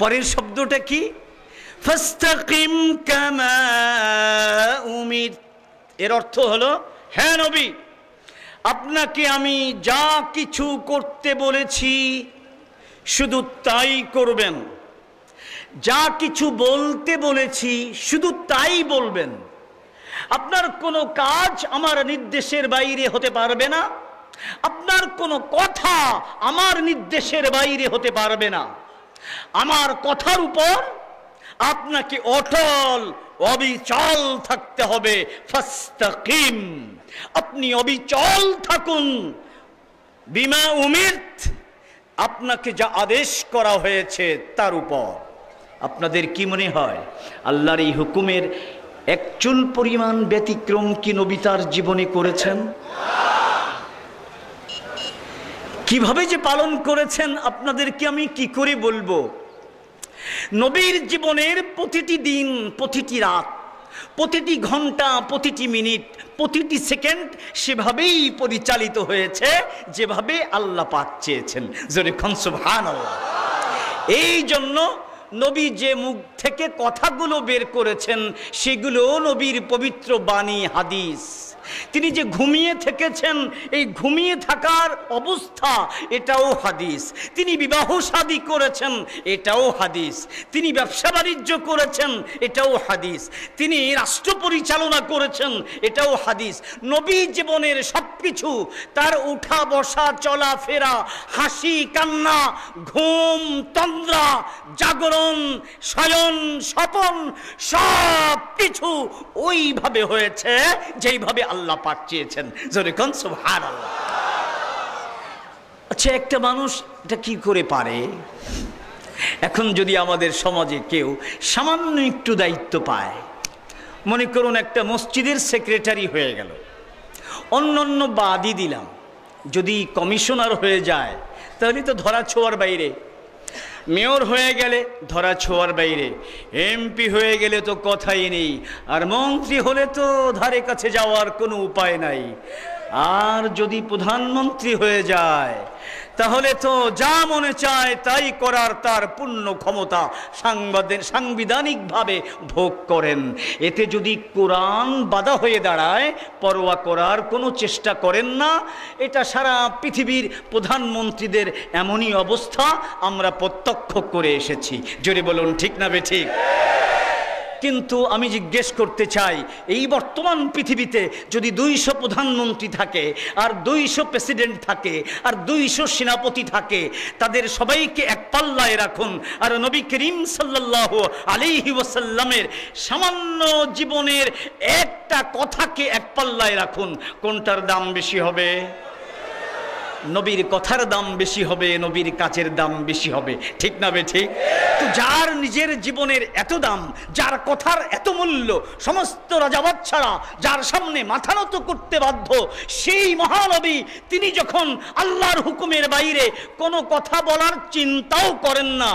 পরের শব্দটা কি? ফাস্তাকিম কামা উমির। এর অর্থ হলো, হ্যাঁ নবী, আপনাকে আমি যা কিছু করতে বলেছি শুধু তাই করবেন, যা কিছু বলতে বলেছি শুধু তাই বলবেন। আপনার কোনো কাজ আমার নির্দেশের বাইরে হতে পারবে না, আপনার কোনো কথা আমার নির্দেশের বাইরে হতে পারবে না। আমার কথার উপর আপনাকে অটল অবিচল থাকতে হবে। ফাস্তাকিম, আপনি অবিচল থাকুন। বিমা উমিরত, আপনাকে যা আদেশ করা হয়েছে তার উপর। আপনাদের কি মনে হয় আল্লাহর এই হুকুমের একচুল পরিমাণ ব্যতিক্রম কি নবী তার জীবনে করেছেন? কিভাবে যে পালন করেছেন আপনাদেরকে আমি কি করে বলবো। নবীর জীবনের প্রতিটি দিন, প্রতিটি রাত, প্রতিটি ঘন্টা, প্রতিটি মিনিট, প্রতিটি সেকেন্ড সেভাবেই পরিচালিত হয়েছে যেভাবে আল্লাহ পাক চেয়েছেন। জোরে কোন সুবহানাল্লাহ। এই জন্য নবী যে মুখ থেকে কথাগুলো বের করেছেন সেগুলো নবীর পবিত্র বাণী, হাদিস। তিনি যে ঘুমিয়ে থেকেছেন, এই ঘুমিয়ে থাকার অবস্থা এটাও হাদিস। তিনি বিবাহ শাদী করেছেন, এটাও হাদিস। তিনি ব্যবসা বাণিজ্য করেছেন, এটাও হাদিস। তিনি রাষ্ট্র পরিচালনা করেছেন, এটাও হাদিস। নবী জীবনের সবকিছু, তার উঠা বসা, চলাফেরা, হাসি কান্না, ঘুম তন্দ্রা, জাগরণ, শয়ন স্বপন, সব কিছু ওইভাবে হয়েছে যেইভাবে আল্লাহ পাক চেয়েছেন। জোরে কোন সুবহানাল্লাহ। আচ্ছা, একটা মানুষ এটা কি করে পারে? এখন যদি আমাদের সমাজে কেউ সামান্য একটু দায়িত্ব পায়, মনে করুন একটা মসজিদের সেক্রেটারি হয়ে গেল, অন্য বাদই দিলাম, যদি কমিশনার হয়ে যায় তাহলে তো ধরা ছোঁয়ার বাইরে, মেয়র হয়ে গেলে ধরা ছোঁয়ার বাইরে, এমপি হয়ে গেলে তো কথাই নেই, আর মন্ত্রী হলে তো ধারে কাছে যাওয়ার কোনো উপায় নাই। আর যদি প্রধানমন্ত্রী হয়ে যায় তাহলে তো যা মনে চায় তাই করার তার পূর্ণ ক্ষমতা সাংবিধানিকভাবে ভোগ করেন। এতে যদি কোরআন বাধা হয়ে দাঁড়ায় পরোয়া করার কোনো চেষ্টা করেন না। এটা সারা পৃথিবীর প্রধানমন্ত্রীদের এমনই অবস্থা আমরা প্রত্যক্ষ করে এসেছি। জোরে বলুন ঠিক না বেঠিক? কিন্তু আমি জিজ্ঞেস করতে চাই, এই বর্তমান পৃথিবীতে যদি 200 প্রধানমন্ত্রী থাকে, আর 200 প্রেসিডেন্ট থাকে, আর 200 সেনাপতি থাকে, তাদের সবাইকে এক পাল্লায় রাখুন, আর নবী করিম সাল্লাল্লাহু আলাইহি ওয়াসাল্লামের সামান্য জীবনের একটা কথাকে এক পাল্লায় রাখুন, কোনটার দাম বেশি হবে? নবীর কথার দাম বেশি হবে, নবীর কাজের দাম বেশি হবে, ঠিক না বেঠিক? তো যার নিজের জীবনের এত দাম, যার কথার এত মূল্য, সমস্ত রাজাবাদশারা যার সামনে মাথা নত করতে বাধ্য, সেই মহানবী তিনি যখন আল্লাহর হুকুমের বাইরে কোনো কথা বলার চিন্তাও করেন না,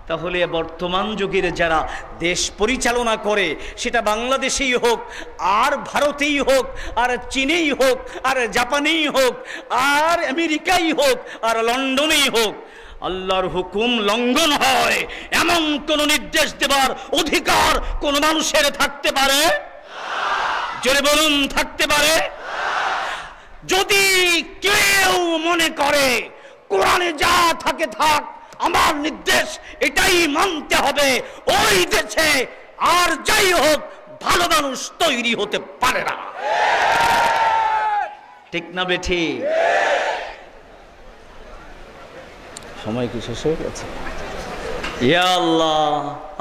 তাহলে বর্তমান যুগের যারা দেশ পরিচালনা করে, সেটা বাংলাদেশেই হোক, আর ভারতেই হোক, আর চীনেই হোক, আর জাপানেই হোক, আর আমেরিকাই হোক, আর লন্ডনেই হোক, আল্লাহর হুকুম লঙ্ঘন হয় এমন কোন নির্দেশ দেবার অধিকার কোন মানুষের থাকতে পারে? জোরে বলুন, থাকতে পারে? যদি কেউ মনে করে কোরআনে যা থাকে থাক, আমার নির্দেশ এটাই মানতে হবে। ওই দেশে আর যাই হোক ভালো মানুষ তৈরি হতে পারে না। ঠিক না বেঠি? সময় কি শেষ হয়ে গেছে? ইয়া আল্লাহ,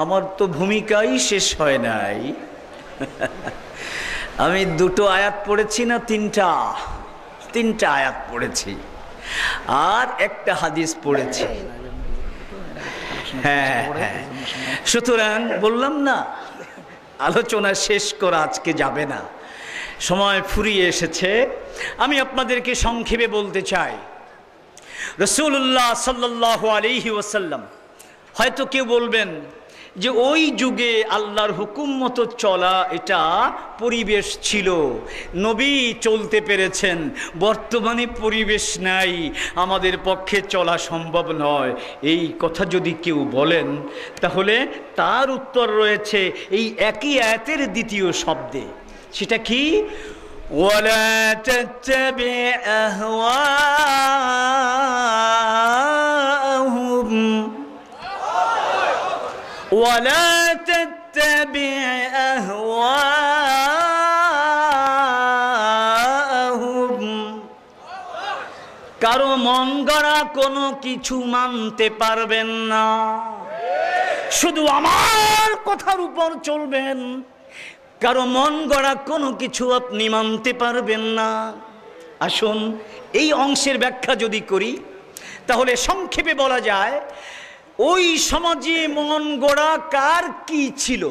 আমার তো ভূমিকাই শেষ হয় নাই। আমি দুটো আয়াত পড়েছি না তিনটা আয়াত পড়েছি আর একটা হাদিস পড়েছি। হ্যাঁ, সুতরাং বললাম না আলোচনা শেষ করা আজকে যাবে না, সময় ফুরিয়ে এসেছে। আমি আপনাদেরকে সংক্ষেপে বলতে চাই, রাসূলুল্লাহ সাল্লাল্লাহু আলাইহি ওয়াসাল্লাম, হয়তো কেউ বলবেন যে ওই যুগে আল্লাহর হুকুম মতো চলা এটা পরিবেশ ছিল, নবী চলতে পেরেছেন, বর্তমানে পরিবেশ নাই, আমাদের পক্ষে চলা সম্ভব নয়। এই কথা যদি কেউ বলেন তাহলে তার উত্তর রয়েছে এই একই আয়াতের দ্বিতীয় শব্দে। সেটা কি? ওয়ালা তাত্তাবি আহওয়াহুম ওয়ালা তাত্তাবি আহওয়াহুম, কারো মন গড়া কোনো কিছু মানতে পারবেন না, শুধু আমার কথার উপর চলবেন। কারো মন গড়া কোনো কিছু আপনি মানতে পারবেন না। আসুন এই অংশের ব্যাখ্যা যদি করি তাহলে সংক্ষেপে বলা যায়, ওই সমাজে মন গড়া কার কি ছিল?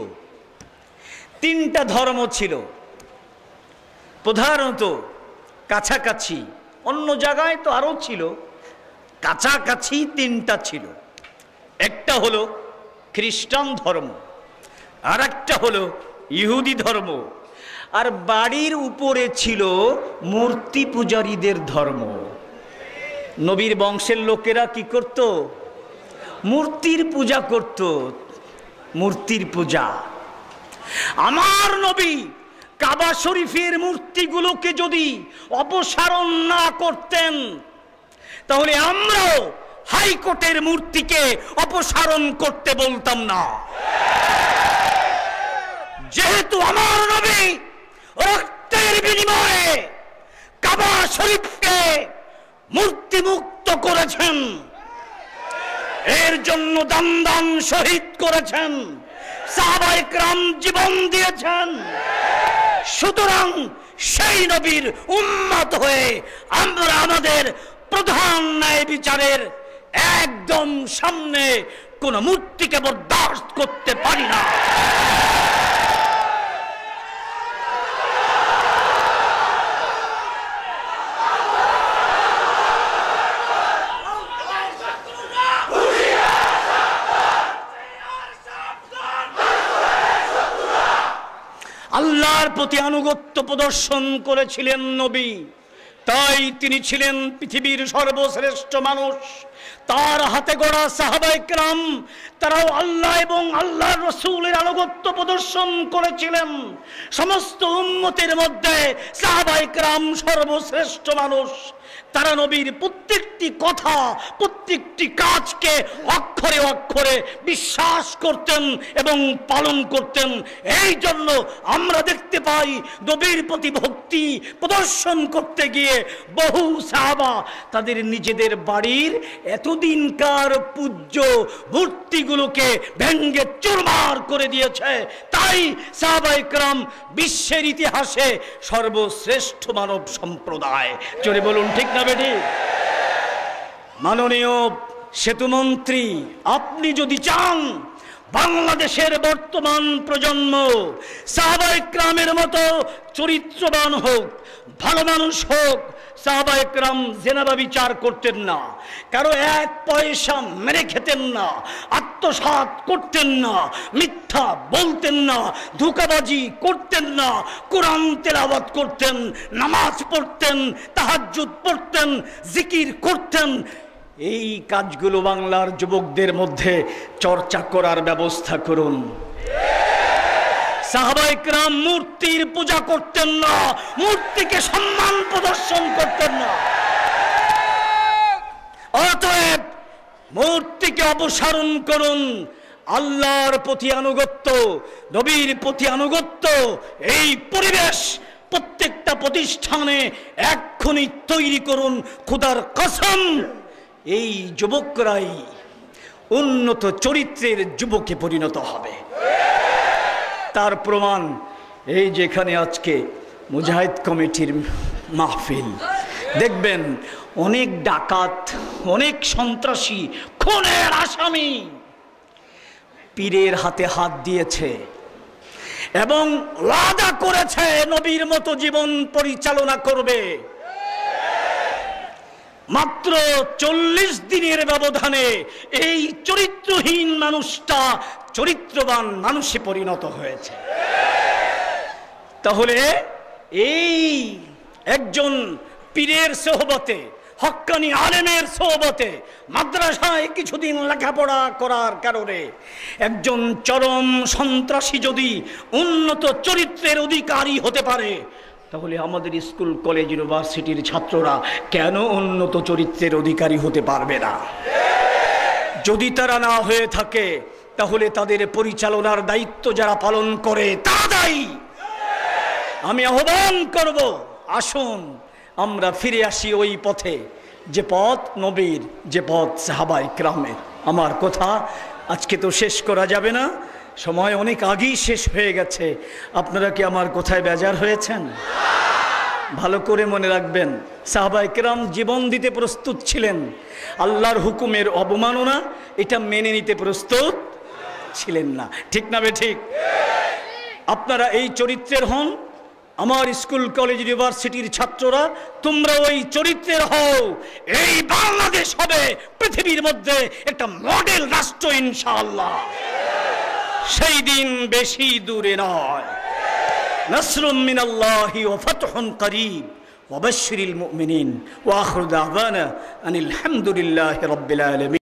তিনটা ধর্ম ছিল, প্রধানত কাছাকাছি, অন্য জায়গায় তো আরো ছিল, কাছাকাছি তিনটা ছিল। একটা হলো খ্রিস্টান ধর্ম, আর একটা হলো ইহুদি ধর্ম, আর বাড়ির উপরে ছিল মূর্তি পূজারীদের ধর্ম। নবীর বংশের লোকেরা কি করত? মূর্তির পূজা করত, মূর্তির পূজা। আমার নবী কাবা শরীফের মূর্তিগুলোকে যদি অপসারণ না করতেন তাহলে আমরাও হাইকোর্টের মূর্তিকে অপসারণ করতে বলতাম না। যেহেতু আমার নবী রক্তের বিনিময়ে কাবা শরীফকে মূর্তি মুক্ত করেছেন, এর জন্য দান দান শহীদ করেছেন, সাহাবায়ে কেরাম জীবন দিয়েছেন। সুতরাং সেই নবীর উম্মত হয়ে আমরা আমাদের প্রধান ন্যায় বিচারের একদম সামনে কোন মূর্তিকে বরদাস্ত করতে পারি না। আল্লাহর প্রতি আনুগত্য প্রদর্শন করেছিলেন নবী, তাই তিনি ছিলেন পৃথিবীর সর্বশ্রেষ্ঠ মানুষ। তার হাতে গড়া সাহাবায়ে কেরাম তারাও আল্লাহ এবং আল্লাহর রাসূলের আনুগত্য প্রদর্শন করেছিলেন। সমস্ত উম্মতের মধ্যে সাহাবায়ে কেরাম সর্বশ্রেষ্ঠ মানুষ। তারা নবীর প্রত্যেকটি কথা, প্রত্যেকটি কাজকে অক্ষরে অক্ষরে বিশ্বাস করতেন এবং পালন করতেন। এই জন্য আমরা দেখতে পাই নবীর প্রতি ভক্তি প্রদর্শন করতে গিয়ে বহু সাহাবা তাদের নিজেদের বাড়ির এতদিনকার পূজ্য মূর্তিগুলোকে ভেঙ্গে চুরমার করে দিয়েছে। তাই সাহাবায়ে কেরাম বিশ্বের ইতিহাসে সর্বশ্রেষ্ঠ মানব সম্প্রদায়। জোরে বলুন ঠিক না বেটি? মাননীয় সেতুমন্ত্রী, আপনি যদি চান বাংলাদেশের বর্তমান প্রজন্ম সাহাবায়ে কেরামের মতো চরিত্রবান হোক, ভালো মানুষ হোক, সাহাবায়ে কেরাম জেনাবা বিচার করতেন না, কারো এক পয়সা মেরে খেতেন না, আত্মসাৎ করতেন না, মিথ্যা বলতেন না, ধোঁকাবাজি করতেন না, কোরআন তেলাওয়াত করতেন, নামাজ পড়তেন, তাহাজ্জুদ পড়তেন, জিকির করতেন। এই কাজগুলো বাংলার যুবকদের মধ্যে চর্চা করার ব্যবস্থা করুন। সাহাবায়ে কেরাম মূর্তির পূজা করতেন না, মূর্তিকে সম্মান প্রদর্শন করতেন না। অতএব মূর্তিকে অপসারণ করুন, আল্লাহর প্রতি আনুগত্য, নবীর প্রতি আনুগত্য, এই পরিবেশ প্রত্যেকটা প্রতিষ্ঠানে এক্ষুনি তৈরি করুন। খোদার কসম, এই যুবকরাই উন্নত চরিত্রের যুবকে পরিণত হবে। তার প্রমাণ এই যেখানে আজকে মুজাহিদ কমিটির মাহফিল, দেখবেন অনেক ডাকাত, অনেক সন্ত্রাসী, খুনের আসামি পীরের হাতে হাত দিয়েছে এবং ওয়াদা করেছে নবীর মতো জীবন পরিচালনা করবে। মাত্র 40 দিনের ব্যবধানে এই চরিত্রহীন মানুষটা চরিত্রবান মানুষে পরিণত হয়েছে। তাহলে এই একজন পীরের সোহবতে, হক্কানি আলেমের সোহবতে, মাদ্রাসায় কিছুদিন লেখাপড়া করার কারণে একজন চরম সন্ত্রাসী যদি উন্নত চরিত্রের অধিকারী হতে পারে, তাহলে আমাদের স্কুল কলেজ ইউনিভার্সিটির ছাত্ররা কেন উন্নত চরিত্রের অধিকারী হতে পারবে না? যদি তারা না হয়ে থাকে, তাহলে তাদের পরিচালনার দায়িত্ব যারা পালন করে তারা দায়ী। আমি আহ্বান করব, আসুন আমরা ফিরে আসি ওই পথে, যে পথ নবীর, যে পথ সাহাবায়ে কেরামের। আমার কথা আজকে তো শেষ করা যাবে না, সময় অনেক আগেই শেষ হয়ে গেছে। আপনারা কি আমার কথায় বেজার হয়েছেন? ভালো করে মনে রাখবেন, সাহাবায়ে কেরাম জীবন দিতে প্রস্তুত ছিলেন, আল্লাহর হুকুমের অবমাননা এটা মেনে নিতে প্রস্তুত ছিলেন না। ঠিক না বেঠিক? আপনারা এই চরিত্রের হন। আমার স্কুল কলেজ ইউনিভার্সিটির ছাত্ররা, তোমরা ওই চরিত্রের হও। এই বাংলাদেশ হবে পৃথিবীর মধ্যে একটা মডেল রাষ্ট্র ইনশাআল্লাহ। সেই দিন বেশি দূরে নয়। নাসরুম মিনাল্লাহি ওয়া ফাতহুন করিব ওয়া বাশশিরিল মুমিনিন ওয়া আখিরু দাওয়ানা আনিল হামদুলিল্লাহি রাব্বিল আলামিন।